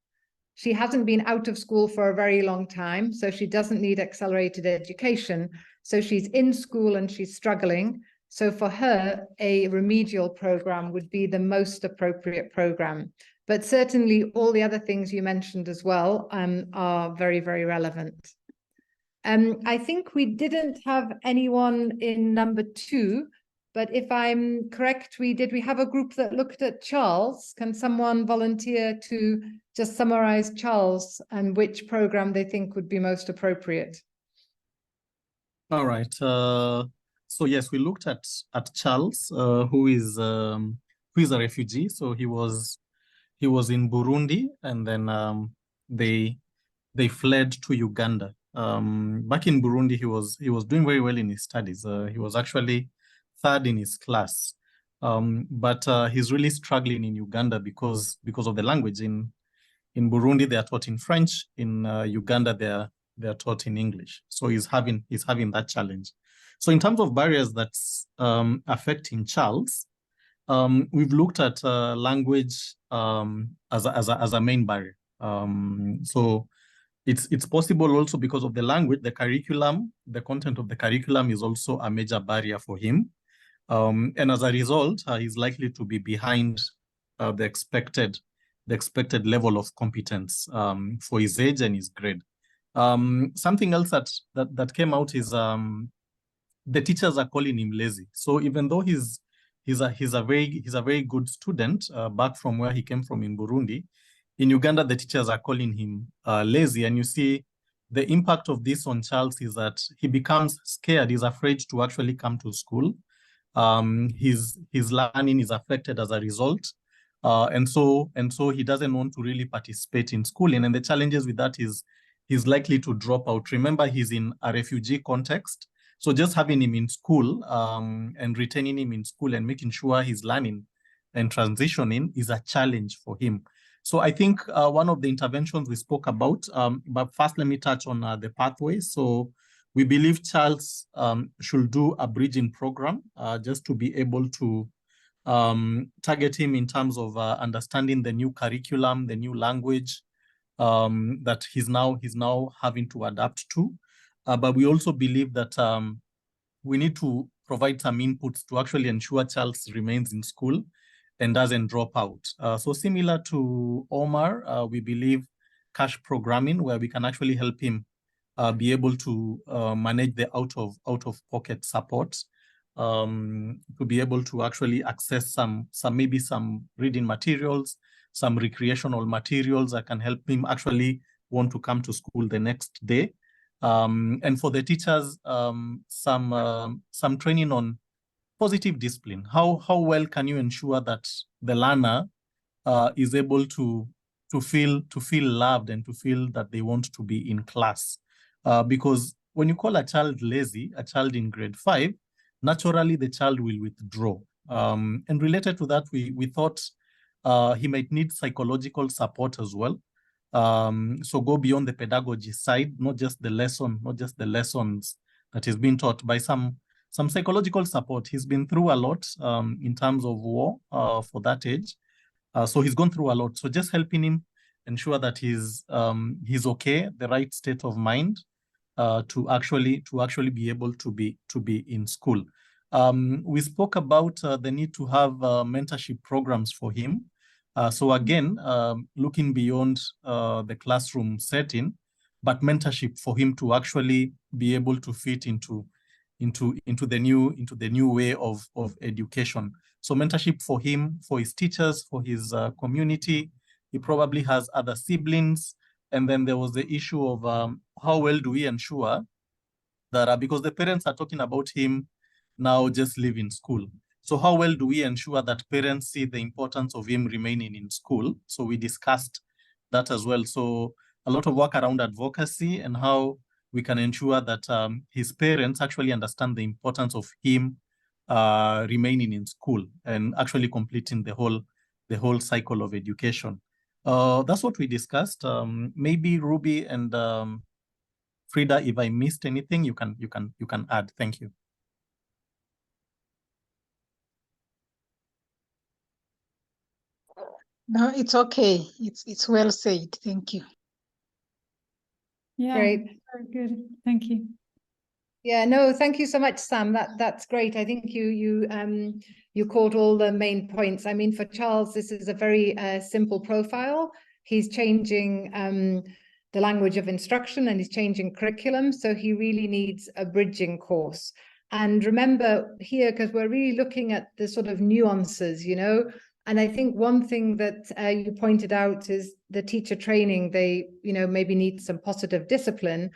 [SPEAKER 2] She hasn't been out of school for a very long time, so she doesn't need accelerated education. So she's in school and she's struggling. So for her, a remedial program would be the most appropriate program. But certainly all the other things you mentioned as well are very, very relevant. I think we didn't have anyone in number 2, but if I'm correct, we have a group that looked at Charles. Can someone volunteer to just summarize Charles and which program they think would be most appropriate?
[SPEAKER 3] All right. So yes, we looked at Charles, who is a refugee. So he was in Burundi, and then they fled to Uganda. Back in Burundi, he was doing very well in his studies. He was actually 3rd in his class, but he's really struggling in Uganda because of the language. In Burundi, they are taught in French. In Uganda, they are taught in English. So he's having that challenge. So in terms of barriers that's affecting Charles, we've looked at language as a main barrier. So it's possible also because of the language, the curriculum, the content of the curriculum is also a major barrier for him. And as a result, he's likely to be behind the expected level of competence for his age and his grade. Something else that came out is the teachers are calling him lazy. So even though he's a very good student back from where he came from in Burundi, in Uganda the teachers are calling him lazy. And you see the impact of this on Charles is that he becomes scared. He's afraid to actually come to school. His learning is affected as a result. And so he doesn't want to really participate in schooling. And the challenges with that is he's likely to drop out. Remember, he's in a refugee context. So just having him in school and retaining him in school and making sure he's learning and transitioning is a challenge for him. So I think one of the interventions we spoke about, but first let me touch on the pathways. So we believe Charles should do a bridging program just to be able to target him in terms of understanding the new curriculum, the new language that he's now having to adapt to. But we also believe that we need to provide some inputs to actually ensure Charles remains in school and doesn't drop out. So similar to Omar, we believe cash programming, where we can actually help him be able to manage the out of pocket support, to be able to actually access some reading materials, some recreational materials that can help him actually want to come to school the next day. And for the teachers, some training on positive discipline. How well can you ensure that the learner is able to feel loved and to feel that they want to be in class? Because when you call a child lazy, a child in grade 5, naturally the child will withdraw. And related to that, we thought he might need psychological support as well. So go beyond the pedagogy side, not just the lessons that he's been taught, by some psychological support. He's been through a lot in terms of war for that age. So he's gone through a lot. So just helping him ensure that he's okay, the right state of mind to actually be able to be in school. We spoke about the need to have mentorship programs for him. So again, looking beyond the classroom setting, but mentorship for him to actually be able to fit into the new way of education. So mentorship for him, for his teachers, for his community. He probably has other siblings. And then there was the issue of how well do we ensure that, because the parents are talking about him now just leaving school. So how well do we ensure that parents see the importance of him remaining in school? So we discussed that as well. So a lot of work around advocacy and how we can ensure that his parents actually understand the importance of him remaining in school and actually completing the whole cycle of education. That's what we discussed. Maybe Ruby and Frida, if I missed anything, you can add. Thank you.
[SPEAKER 9] No, it's okay. It's well said. Thank you.
[SPEAKER 10] Yeah,
[SPEAKER 2] Great.
[SPEAKER 10] very good. Thank you.
[SPEAKER 2] Yeah, no, thank you so much, Sam. That's great. I think you caught all the main points. I mean, for Charles, this is a very simple profile. He's changing the language of instruction and he's changing curriculum. So he really needs a bridging course. And remember here, because we're really looking at the sort of nuances, you know, and I think one thing that you pointed out is the teacher training, they, you know, maybe need some positive discipline.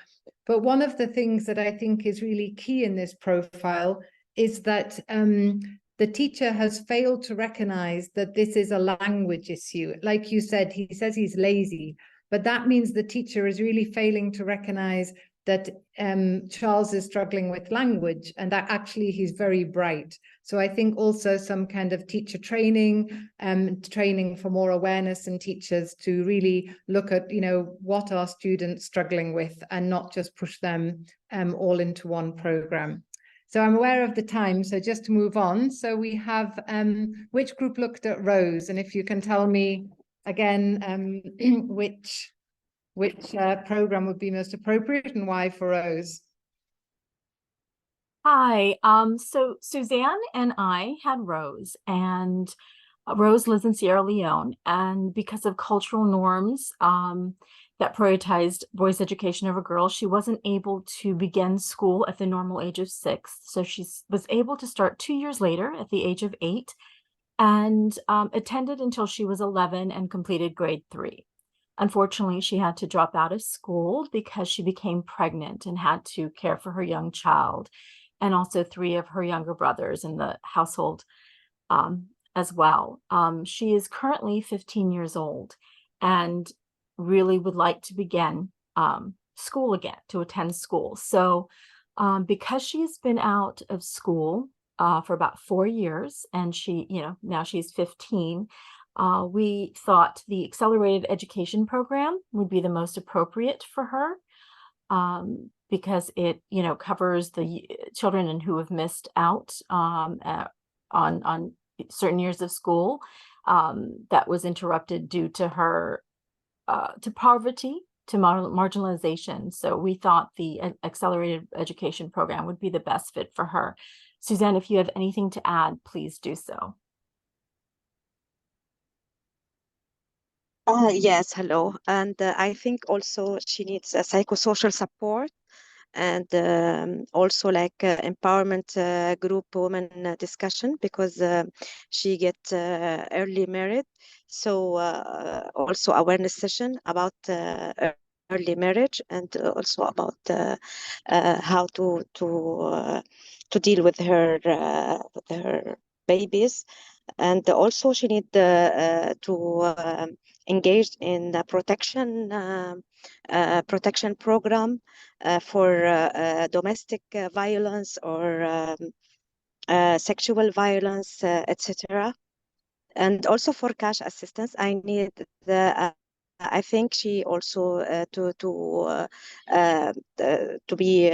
[SPEAKER 2] But one of the things that I think is really key in this profile is that the teacher has failed to recognize that this is a language issue. Like you said, he says he's lazy, but that means the teacher is really failing to recognize that Charles is struggling with language and that actually he's very bright. So I think also some kind of teacher training, training for more awareness in teachers to really look at, you know, what are students struggling with and not just push them all into one program. So I'm aware of the time, so just to move on. So we have, which group looked at Rose? And if you can tell me again, which program would be most appropriate and why for Rose?
[SPEAKER 11] Hi, so Suzanne and I had Rose, and Rose lives in Sierra Leone, and because of cultural norms that prioritized boys' education over girls, she wasn't able to begin school at the normal age of 6. So she was able to start 2 years later at the age of 8 and attended until she was 11 and completed grade 3. Unfortunately, she had to drop out of school because she became pregnant and had to care for her young child and also 3 of her younger brothers in the household as well. She is currently 15 years old and really would like to begin school again, to attend school. So because she's been out of school for about 4 years and she, you know, now she's 15, We thought the accelerated education program would be the most appropriate for her, because it, covers the children who have missed out on certain years of school that was interrupted due to her to poverty, to marginalization. So we thought the accelerated education program would be the best fit for her. Suzanne, if you have anything to add, please do so.
[SPEAKER 12] Yes, hello. And I think also she needs a psychosocial support, and also like empowerment group women discussion, because she get early married. So also awareness session about early marriage, and also about how to deal with her babies. And also she need to engage in the protection program for domestic violence or sexual violence, etc. And also for cash assistance, I need I think she also to be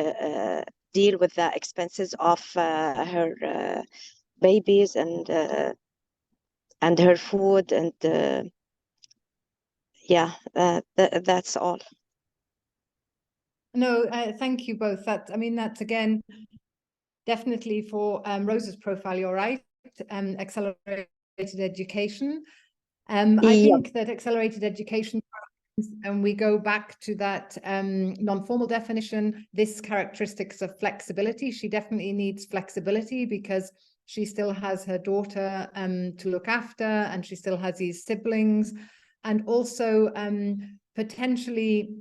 [SPEAKER 12] deal with the expenses of her babies and her food, and yeah, that's all.
[SPEAKER 2] No, thank you both. That's again, definitely for Rose's profile, you're right. Accelerated education. I think that accelerated education, and we go back to that non-formal definition, this characteristics of flexibility. She definitely needs flexibility because she still has her daughter to look after, and she still has these siblings. And also potentially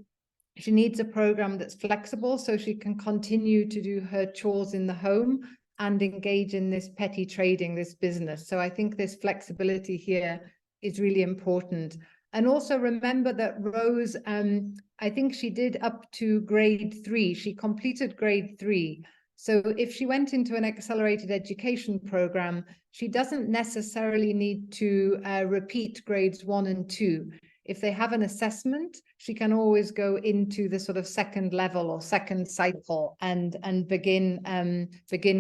[SPEAKER 2] she needs a program that's flexible so she can continue to do her chores in the home and engage in this petty trading, this business. So I think this flexibility here is really important. And also remember that Rose, I think she did up to grade 3. She completed grade 3. So if she went into an accelerated education program, she doesn't necessarily need to repeat grades 1 and 2. If they have an assessment, she can always go into the sort of second level or second cycle and begin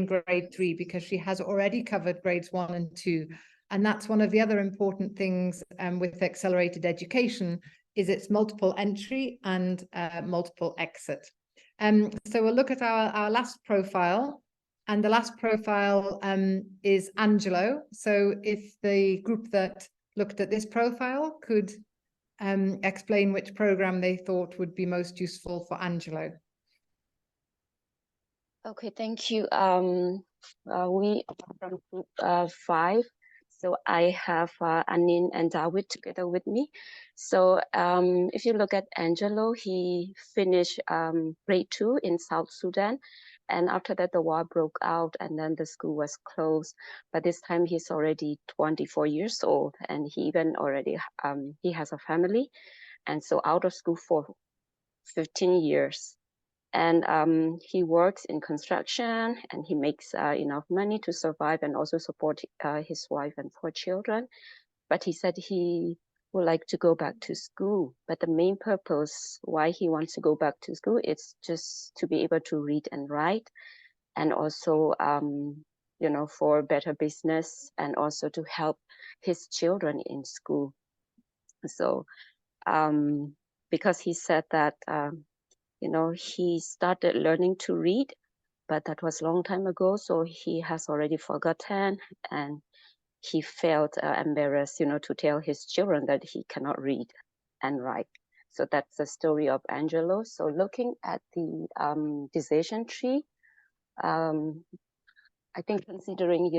[SPEAKER 2] grade 3, because she has already covered grades 1 and 2. And that's one of the other important things with accelerated education, is its multiple entry and multiple exit. So we'll look at our last profile, and the last profile is Angelo. So if the group that looked at this profile could explain which program they thought would be most useful for Angelo.
[SPEAKER 13] Okay, thank you. We are from group 5. So I have Anin and David together with me. So if you look at Angelo, he finished grade 2 in South Sudan. And after that, the war broke out and then the school was closed. But this time he's already 24 years old, and he even already, he has a family. And so out of school for 15 years. And he works in construction, and he makes enough money to survive and also support his wife and 4 children. But he said he would like to go back to school. But the main purpose why he wants to go back to school is just to be able to read and write, and also, for better business, and also to help his children in school. So because he said that, he started learning to read, but that was a long time ago. So he has already forgotten, and he felt embarrassed, to tell his children that he cannot read and write. So that's the story of Angelo. So looking at the decision tree, I think considering,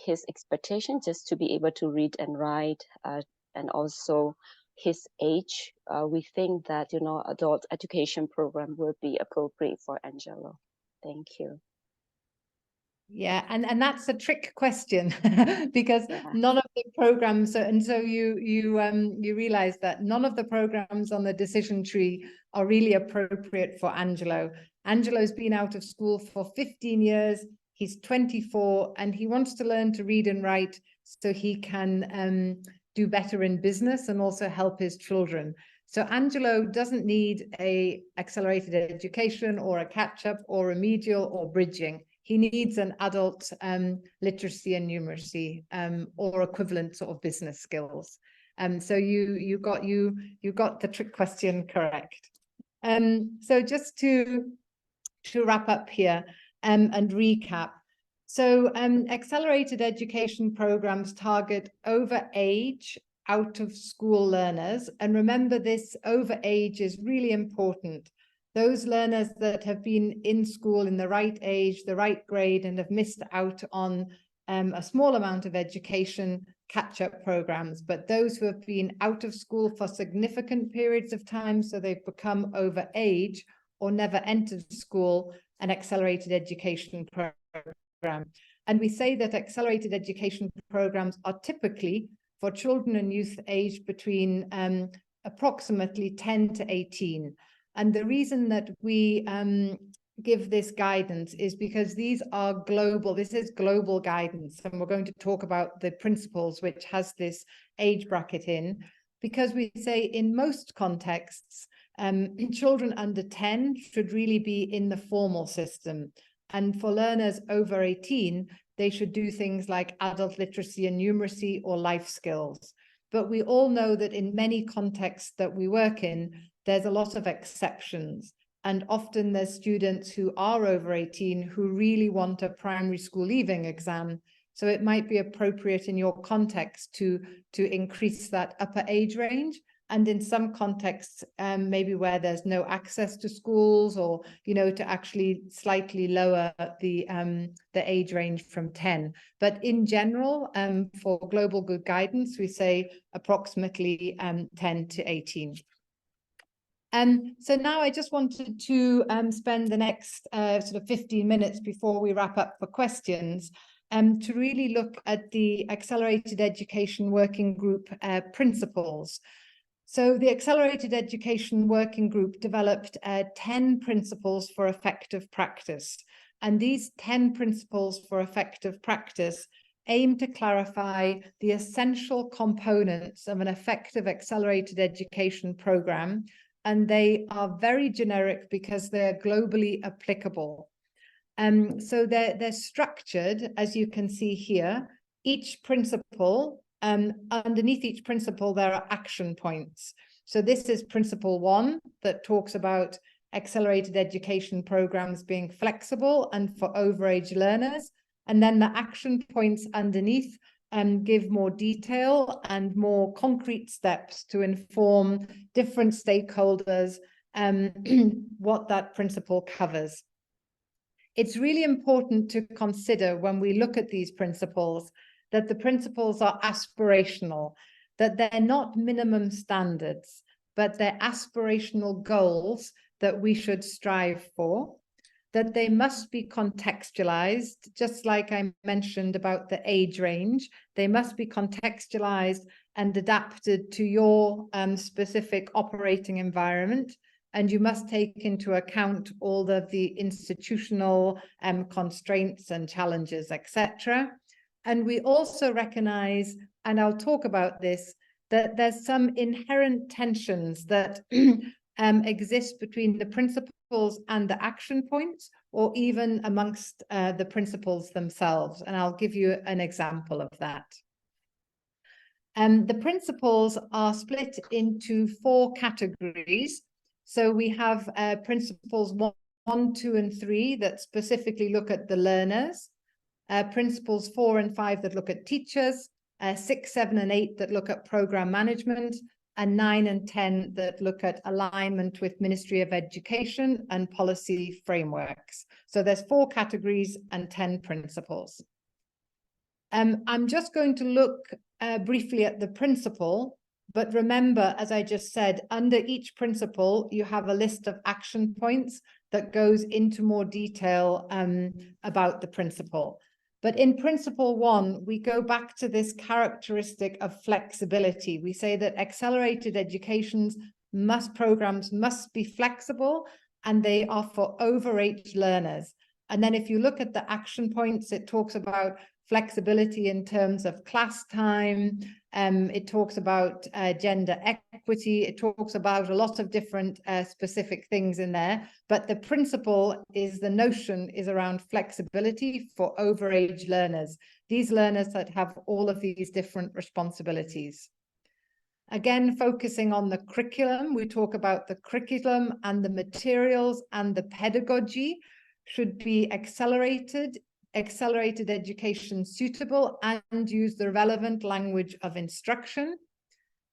[SPEAKER 13] his expectation just to be able to read and write, and also his age, we think that, adult education program will be appropriate for Angelo. Thank you.
[SPEAKER 2] Yeah, and that's a trick question because none of the programs, and so you realize that none of the programs on the decision tree are really appropriate for Angelo. Angelo's been out of school for 15 years. He's 24, and he wants to learn to read and write so he can do better in business and also help his children. So Angelo doesn't need a accelerated education or a catch-up or remedial or bridging. He needs an adult literacy and numeracy or equivalent sort of business skills. So you got the trick question correct. So just to wrap up here and recap. So accelerated education programs target over age out of school learners. And remember, this over age is really important. Those learners that have been in school in the right age, the right grade, and have missed out on a small amount of education catch-up programs, but those who have been out of school for significant periods of time, so they've become over age or never entered school, an accelerated education program. And we say that accelerated education programs are typically for children and youth aged between approximately 10 to 18. And the reason that we give this guidance is because these are global, this is global guidance, and we're going to talk about the principles which has this age bracket in, because we say in most contexts, children under 10 should really be in the formal system. And for learners over 18, they should do things like adult literacy and numeracy or life skills. But we all know that in many contexts that we work in, there's a lot of exceptions. And often there's students who are over 18 who really want a primary school leaving exam. So it might be appropriate in your context to increase that upper age range. And in some contexts, maybe where there's no access to schools, or, you know, to actually slightly lower the age range from 10. But in general, for global good guidance, we say approximately 10 to 18. So now I just wanted to spend the next sort of 15 minutes before we wrap up for questions to really look at the Accelerated Education Working Group principles. So the Accelerated Education Working Group developed 10 principles for effective practice. And these 10 principles for effective practice aim to clarify the essential components of an effective accelerated education program. And they are very generic because they're globally applicable. So they're structured, as you can see here. Each principle, underneath each principle, there are action points. So this is principle 1 that talks about accelerated education programs being flexible and for overage learners. And then the action points underneath give more detail and more concrete steps to inform different stakeholders what that principle covers. It's really important to consider when we look at these principles that the principles are aspirational, that they're not minimum standards, but they're aspirational goals that we should strive for, that they must be contextualized, just like I mentioned about the age range. They must be contextualized and adapted to your specific operating environment. And you must take into account all of the institutional constraints and challenges, etc. And we also recognize, and I'll talk about this, that there's some inherent tensions that exist between the principles and the action points, or even amongst the principles themselves. And I'll give you an example of that. The principles are split into 4 categories. So we have principles 1, 2, and 3 that specifically look at the learners, principles 4 and 5 that look at teachers, 6, 7, and 8 that look at program management, and 9 and 10 that look at alignment with Ministry of Education and policy frameworks. So there's 4 categories and 10 principles. I'm just going to look briefly at the principle, but remember, as I just said, under each principle, you have a list of action points that goes into more detail about the principle. But in principle 1, we go back to this characteristic of flexibility. We say that accelerated educations programs must be flexible, and they are for overage learners. And then if you look at the action points, it talks about flexibility in terms of class time. It talks about gender equity. It talks about a lot of different specific things in there. But the principle is, the notion is around flexibility for overage learners, these learners that have all of these different responsibilities. Again, focusing on the curriculum, we talk about the curriculum and the materials and the pedagogy should be accelerated education suitable, and use the relevant language of instruction.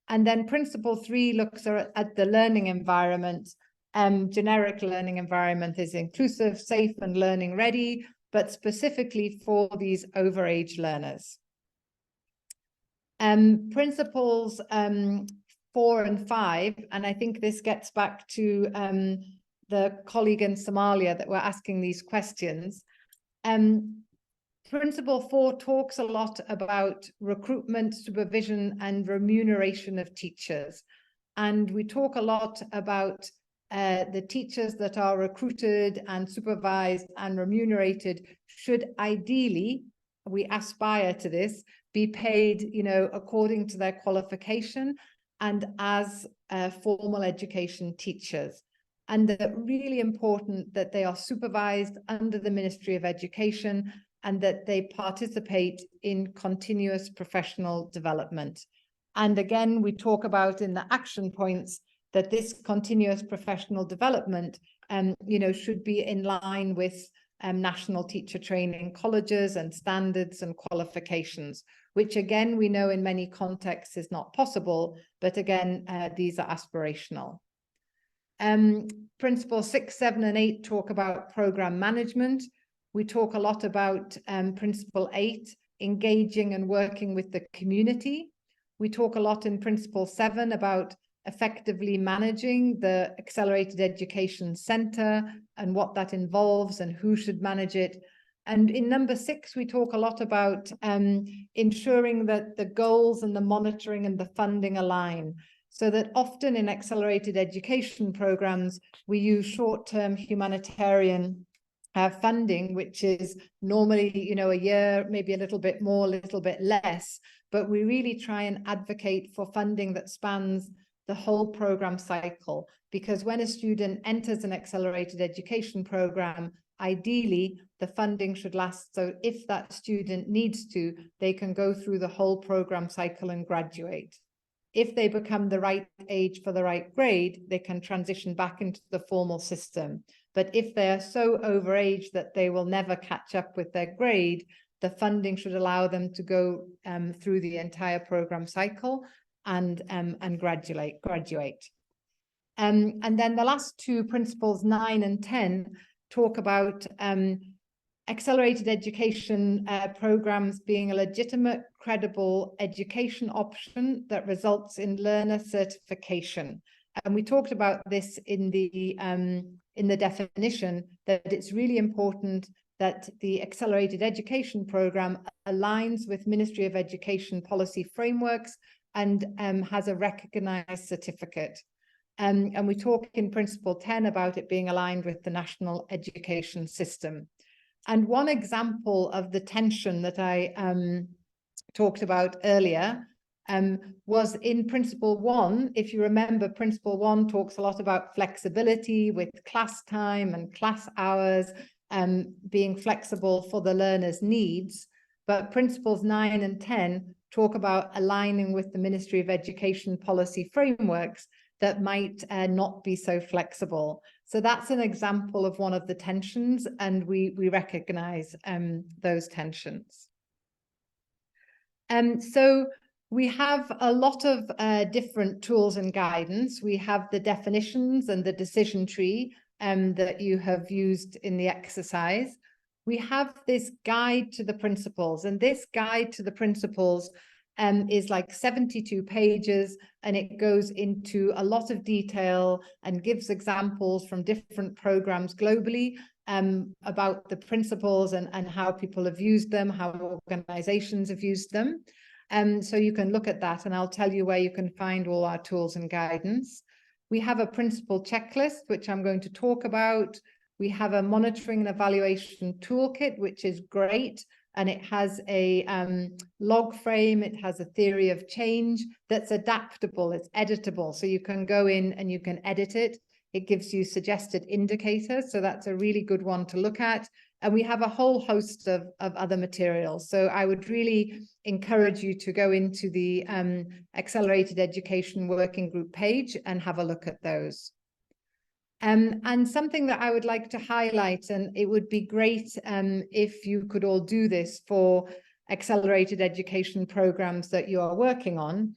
[SPEAKER 2] And then principle 3 looks at the learning environment. Generic learning environment is inclusive, safe, and learning ready, but specifically for these overage learners. Principles 4 and 5, and I think this gets back to the colleague in Somalia that were asking these questions. Principle 4 talks a lot about recruitment, supervision, and remuneration of teachers. And we talk a lot about the teachers that are recruited and supervised and remunerated should ideally, we aspire to this, be paid, you know, according to their qualification and as formal education teachers. And that really important that they are supervised under the Ministry of Education and that they participate in continuous professional development. And again, we talk about in the action points that this continuous professional development, you know, should be in line with national teacher training colleges and standards and qualifications, which again, we know in many contexts is not possible, but again, these are aspirational. Principle 6, 7, and 8 talk about program management. We talk a lot about principle 8, engaging and working with the community. We talk a lot in principle 7 about effectively managing the Accelerated Education Center and what that involves and who should manage it. And in number 6, we talk a lot about ensuring that the goals and the monitoring and the funding align. So that often in accelerated education programs, we use short-term humanitarian funding, which is normally, you know, a year, maybe a little bit more, a little bit less, but we really try and advocate for funding that spans the whole program cycle, because when a student enters an accelerated education program, ideally the funding should last. So if that student needs to, they can go through the whole program cycle and graduate. If they become the right age for the right grade, they can transition back into the formal system. But if they are so overage that they will never catch up with their grade, the funding should allow them to go through the entire program cycle and graduate. And then the last two principles, 9 and 10, talk about accelerated education programs being a legitimate, credible education option that results in learner certification. And we talked about this in the definition, that it's really important that the accelerated education program aligns with Ministry of Education policy frameworks and has a recognized certificate. And we talk in principle 10 about it being aligned with the national education system. And one example of the tension that I talked about earlier was in principle 1. If you remember, principle 1 talks a lot about flexibility with class time and class hours, being flexible for the learner's needs. But principles 9 and 10 talk about aligning with the Ministry of Education policy frameworks that might not be so flexible. So that's an example of one of the tensions, and we recognize those tensions. So we have a lot of different tools and guidance. We have the definitions and the decision tree that you have used in the exercise. We have this guide to the principles, and this guide to the principles is like 72 pages, and it goes into a lot of detail and gives examples from different programs globally about the principles and how people have used them, how organizations have used them. So you can look at that, and I'll tell you where you can find all our tools and guidance. We have a principle checklist, which I'm going to talk about. We have a monitoring and evaluation toolkit, which is great and it has a log frame. It has a theory of change that's adaptable, it's editable. So you can go in and you can edit it. It gives you suggested indicators. So that's a really good one to look at. And we have a whole host of other materials. So I would really encourage you to go into the Accelerated Education Working Group page and have a look at those. And something that I would like to highlight, and it would be great if you could all do this for accelerated education programs that you are working on.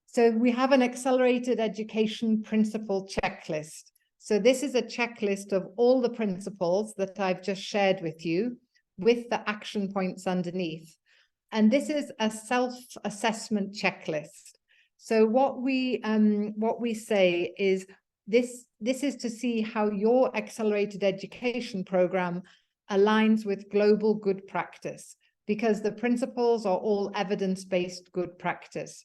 [SPEAKER 2] So we have an accelerated education principle checklist. So this is a checklist of all the principles that I've just shared with you, with the action points underneath. And this is a self-assessment checklist. So what we say is this is to see how your accelerated education program aligns with global good practice, because the principles are all evidence-based good practice.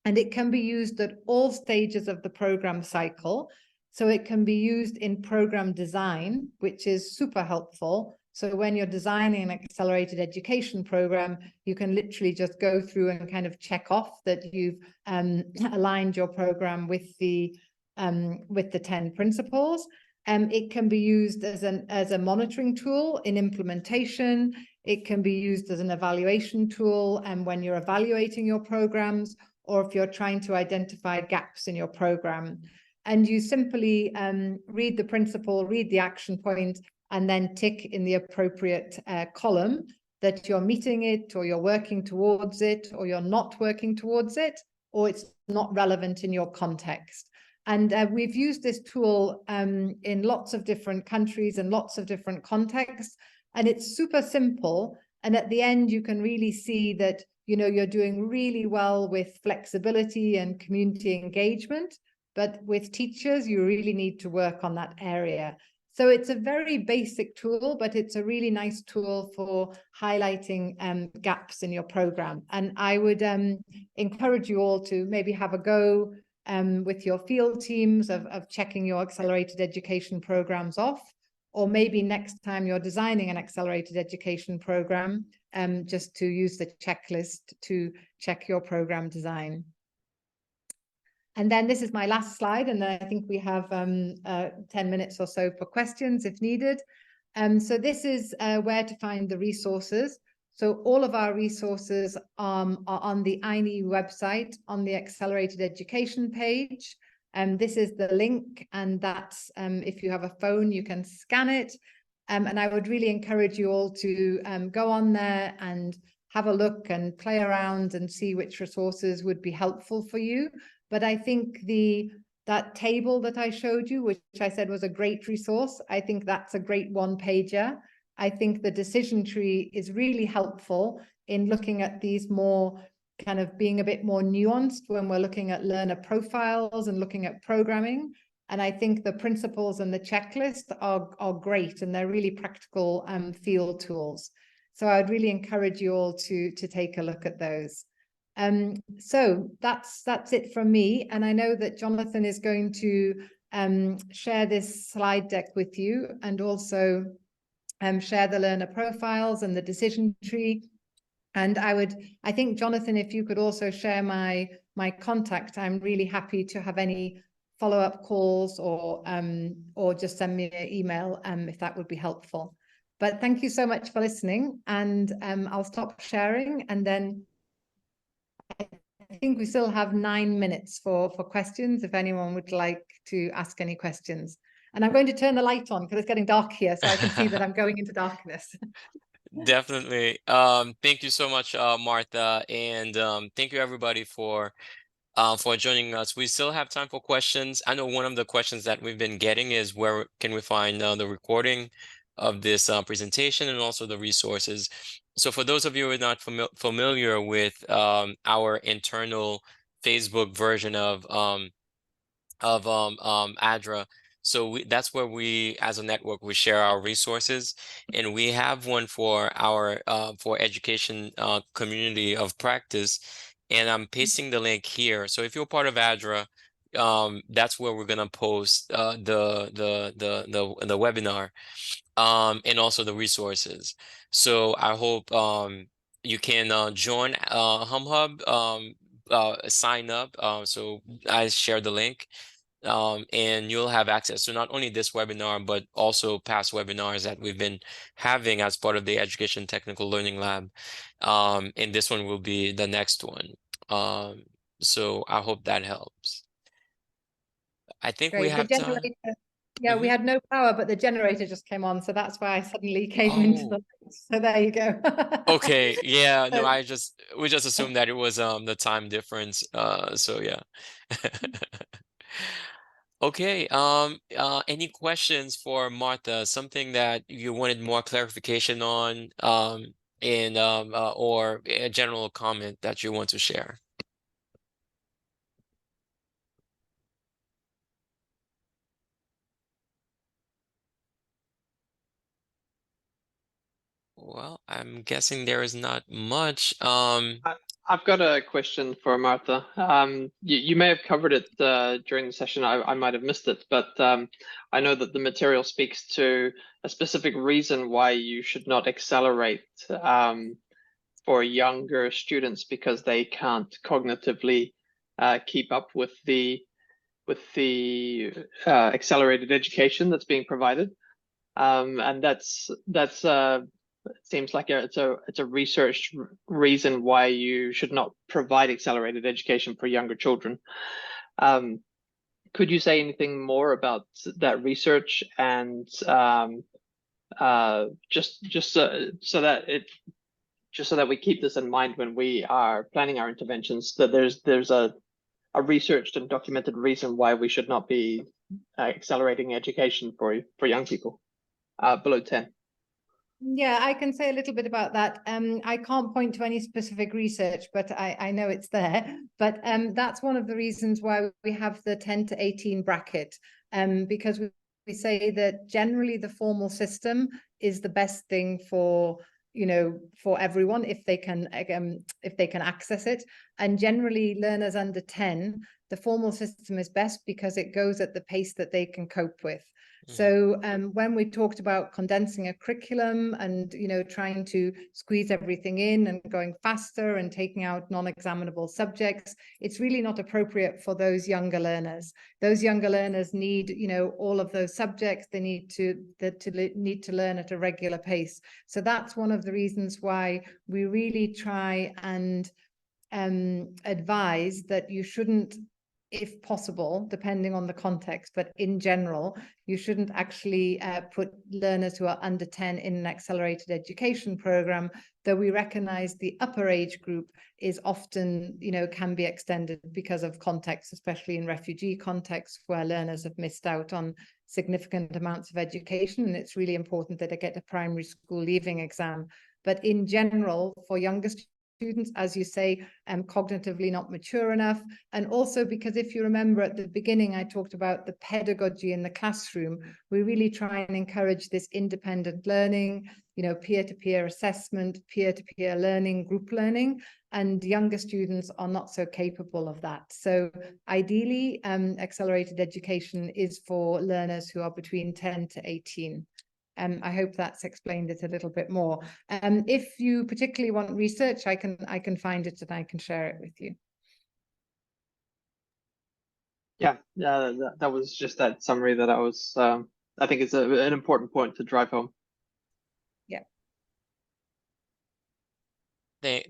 [SPEAKER 2] And it can be used at all stages of the program cycle. So it can be used in program design, which is super helpful. So when you're designing an accelerated education program, you can literally just go through and kind of check off that you've aligned your program with the 10 principles. It can be used as a monitoring tool in implementation. It can be used as an evaluation tool and when you're evaluating your programs, or if you're trying to identify gaps in your program. And you simply read the principle, read the action point, and then tick in the appropriate column that you're meeting it, or you're working towards it, or you're not working towards it, or it's not relevant in your context. And we've used this tool in lots of different countries and lots of different contexts, and it's super simple. And at the end, you can really see that, you know, you're doing really well with flexibility and community engagement, but with teachers, you really need to work on that area. So it's a very basic tool, but it's a really nice tool for highlighting gaps in your program. And I would encourage you all to maybe have a go with your field teams of checking your accelerated education programs off, or maybe next time you're designing an accelerated education program, just to use the checklist to check your program design. And then this is my last slide, and then I think we have 10 minutes or so for questions if needed. So this is where to find the resources. So all of our resources are on the INE website on the Accelerated Education page. This is the link, and that's if you have a phone, you can scan it. And I would really encourage you all to go on there and have a look and play around and see which resources would be helpful for you. But I think that table that I showed you, which I said was a great resource, I think that's a great one-pager. I think the decision tree is really helpful in looking at these more kind of being a bit more nuanced when we're looking at learner profiles and looking at programming. And I think the principles and the checklist are great, and they're really practical field tools. So I'd really encourage you all to take a look at those. So that's it from me. And I know that Jonathan is going to share this slide deck with you, and also share the learner profiles and the decision tree. And I think, Jonathan, if you could also share my contact, I'm really happy to have any follow-up calls or just send me an email if that would be helpful. But thank you so much for listening, and I'll stop sharing, and then I think we still have 9 minutes for questions if anyone would like to ask any questions. And I'm going to turn the light on because it's getting dark here, so I can see that I'm going into darkness.
[SPEAKER 1] Definitely. Thank you so much, Martha, and thank you everybody for joining us. We still have time for questions. I know one of the questions that we've been getting is where can we find the recording of this presentation and also the resources. So for those of you who are not familiar with our internal Facebook version of ADRA, so that's where we, as a network, we share our resources, and we have one for our for education community of practice, and I'm pasting the link here. So if you're part of ADRA, that's where we're gonna post the webinar. and also the resources. So I hope you can join HumHub, sign up. So I share the link. And you'll have access to not only this webinar, but also past webinars that we've been having as part of the Education Technical Learning Lab. And this one will be the next one. So I hope that helps. I think we
[SPEAKER 2] Great.
[SPEAKER 1] have
[SPEAKER 2] The
[SPEAKER 1] time.
[SPEAKER 2] generator, yeah, we had no power, but the generator just came on, so that's why I suddenly came into the. So there you go.
[SPEAKER 1] Okay, yeah, no,
[SPEAKER 2] So-
[SPEAKER 1] we just assumed that it was the time difference. So yeah. Okay, any questions for Martha? Something that you wanted more clarification on, and or a general comment that you want to share? Well, I'm guessing there is not much.
[SPEAKER 5] I've got a question for Martha. You may have covered it during the session. I might have missed it, but I know that the material speaks to a specific reason why you should not accelerate for younger students because they can't cognitively keep up with the accelerated education that's being provided, and that's it seems like it's a researched reason why you should not provide accelerated education for younger children. Could you say anything more about that research and just so that we keep this in mind when we are planning our interventions, that there's a researched and documented reason why we should not be accelerating education for young people below 10.
[SPEAKER 2] Yeah, I can say a little bit about that. I can't point to any specific research, but I know it's there. But that's one of the reasons why we have the 10 to 18 bracket, because we say that generally the formal system is the best thing for, you know, for everyone if they can access it. And generally learners under 10, the formal system is best because it goes at the pace that they can cope with. So when we talked about condensing a curriculum and, you know, trying to squeeze everything in and going faster and taking out non-examinable subjects, it's really not appropriate for those younger learners. Those younger learners need, you know, all of those subjects. They need to learn at a regular pace. So that's one of the reasons why we really try and advise that you shouldn't, if possible, depending on the context, but in general, you shouldn't actually put learners who are under 10 in an accelerated education program, though we recognize the upper age group is often, you know, can be extended because of context, especially in refugee contexts where learners have missed out on significant amounts of education. And it's really important that they get a primary school leaving exam. But in general, for younger students, as you say, cognitively not mature enough. And also because if you remember at the beginning, I talked about the pedagogy in the classroom, we really try and encourage this independent learning, you know, peer-to-peer assessment, peer-to-peer learning, group learning, and younger students are not so capable of that. So ideally, accelerated education is for learners who are between 10 to 18. I hope that's explained it a little bit more. If you particularly want research, I can find it and I can share it with you.
[SPEAKER 5] Yeah, that was just that summary that I was. I think it's an important point to drive home.
[SPEAKER 2] Yeah.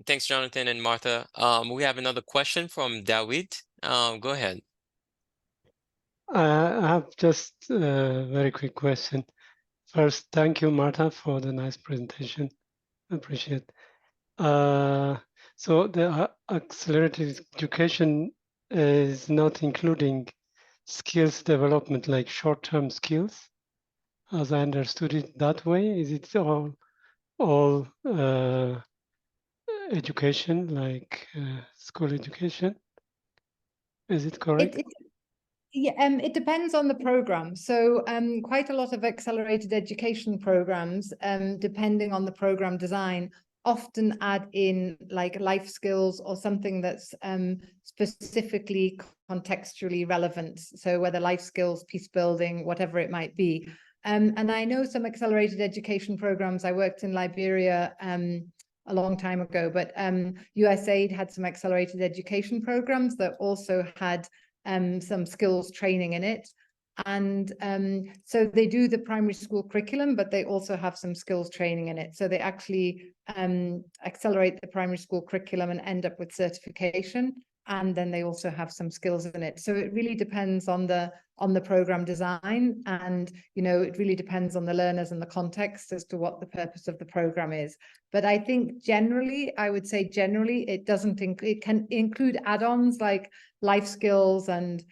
[SPEAKER 1] Thanks, Jonathan and Martha. We have another question from David. Go ahead.
[SPEAKER 4] I have just a very quick question. First, thank you, Martha, for the nice presentation. I appreciate it. So the accelerated education is not including skills development, like short-term skills, as I understood it that way. Is it all education, like school education? Is it correct?
[SPEAKER 2] Yeah, it depends on the program. So quite a lot of accelerated education programs, depending on the program design, often add in like life skills or something that's specifically contextually relevant. So whether life skills, peace building, whatever it might be. And I know some accelerated education programs. I worked in Liberia a long time ago, but USAID had some accelerated education programs that also had some skills training in it. And so they do the primary school curriculum, but they also have some skills training in it. So they actually accelerate the primary school curriculum and end up with certification. And then they also have some skills in it. So it really depends on the program design, and it really depends on the learners and the context as to what the purpose of the program is. But I think generally, I would say generally, it can include add-ons like life skills and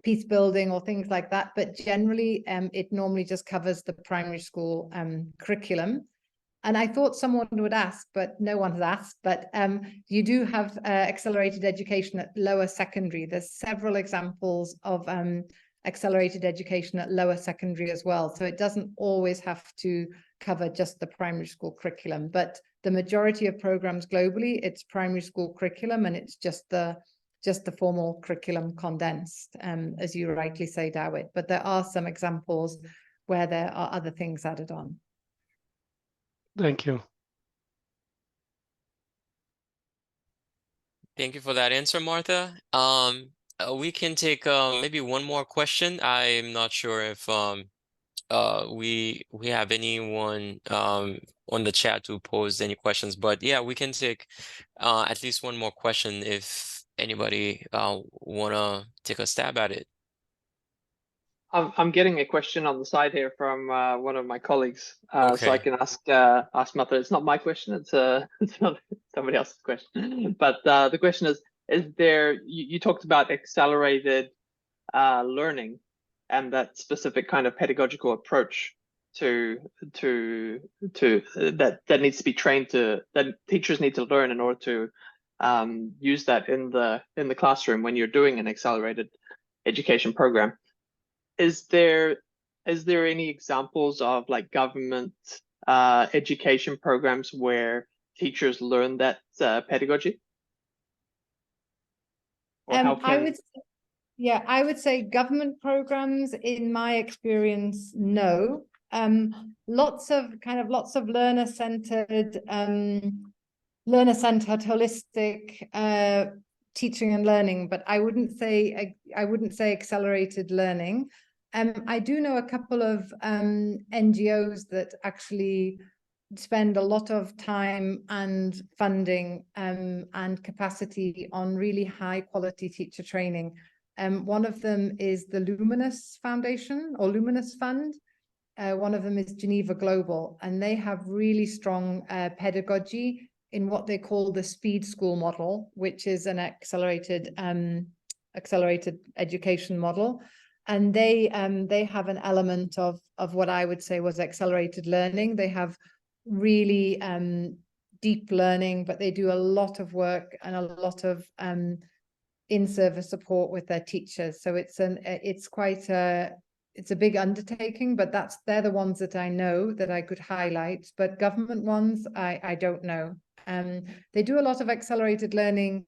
[SPEAKER 2] peace building or things like that. But generally, it normally just covers the primary school curriculum. And I thought someone would ask, but no one has asked, but you do have accelerated education at lower secondary. There's several examples of accelerated education at lower secondary as well. So it doesn't always have to cover just the primary school curriculum, but the majority of programs globally, it's primary school curriculum, and it's just the formal curriculum condensed, as you rightly say, Dawit. But there are some examples where there are other things added on.
[SPEAKER 4] Thank you.
[SPEAKER 1] Thank you for that answer, Martha. We can take maybe one more question. I'm not sure if we have anyone on the chat who posed any questions, but yeah, we can take at least one more question if anybody wanna take a stab at it.
[SPEAKER 5] I'm getting a question on the side here from one of my colleagues,
[SPEAKER 1] Okay.
[SPEAKER 5] so I can ask Martha. It's not my question; it's not somebody else's question. But the question is there? You talked about accelerated learning and that specific kind of pedagogical approach to that needs to be trained to, that teachers need to learn in order to use that in the classroom when you're doing an accelerated education program. Is there any examples of like government education programs where teachers learn that pedagogy? Or how can...
[SPEAKER 2] I would say government programs, in my experience, no. Lots of learner-centered, holistic teaching and learning, but I wouldn't say accelerated learning. I do know a couple of NGOs that actually spend a lot of time and funding and capacity on really high quality teacher training. One of them is the Luminous Foundation or Luminous Fund. One of them is Geneva Global, and they have really strong pedagogy in what they call the speed school model, which is an accelerated education model. And they have an element of what I would say was accelerated learning. They have really deep learning, but they do a lot of work and a lot of in-service support with their teachers. So it's a big undertaking, but they're the ones that I know that I could highlight. But government ones, I don't know. They do a lot of accelerated learning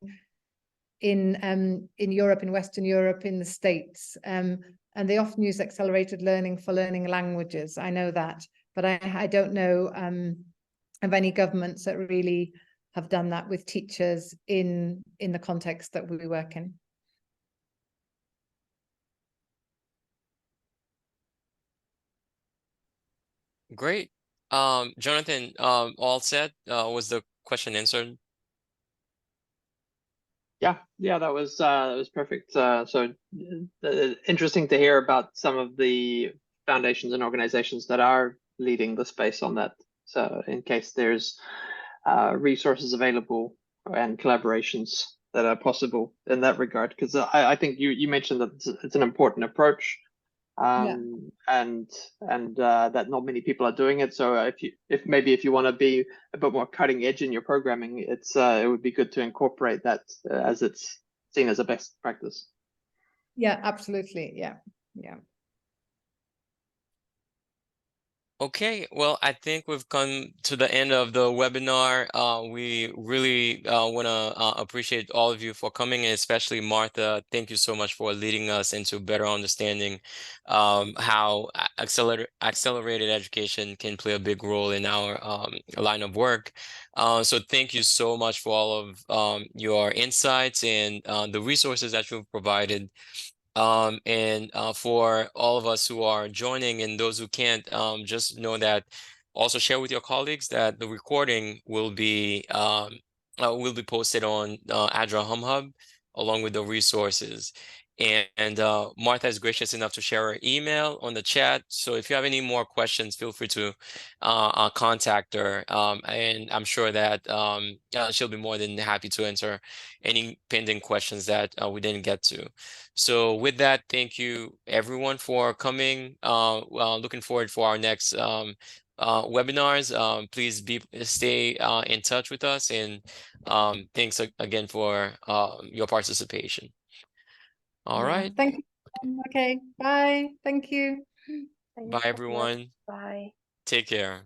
[SPEAKER 2] in Europe, in Western Europe, in the States, and they often use accelerated learning for learning languages. I know that, but I don't know of any governments that really have done that with teachers in the context that we work in.
[SPEAKER 1] Great. Jonathan, all set? Was the question answered?
[SPEAKER 5] Yeah, that was perfect. So interesting to hear about some of the foundations and organizations that are leading the space on that. So in case there's resources available and collaborations that are possible in that regard, because I think you mentioned that it's an important approach, and that not many people are doing it. So if you want to be a bit more cutting edge in your programming, it would be good to incorporate that as it's seen as a best practice.
[SPEAKER 2] Yeah, absolutely. Yeah.
[SPEAKER 1] Okay, well, I think we've come to the end of the webinar. We really want to appreciate all of you for coming, and especially Martha. Thank you so much for leading us into better understanding how accelerated education can play a big role in our line of work. So thank you so much for all of your insights and the resources that you've provided. And for all of us who are joining and those who can't, just know that also share with your colleagues that the recording will be posted on Agile Hum Hub along with the resources. And Martha is gracious enough to share her email on the chat. So if you have any more questions, feel free to contact her. And I'm sure that she'll be more than happy to answer any pending questions that we didn't get to. So with that, thank you everyone for coming. Looking forward for our next webinars. Please stay in touch with us, and thanks again for your participation. All right.
[SPEAKER 2] Thank you. Okay, bye. Thank you.
[SPEAKER 1] Bye, everyone.
[SPEAKER 13] Bye.
[SPEAKER 1] Take care.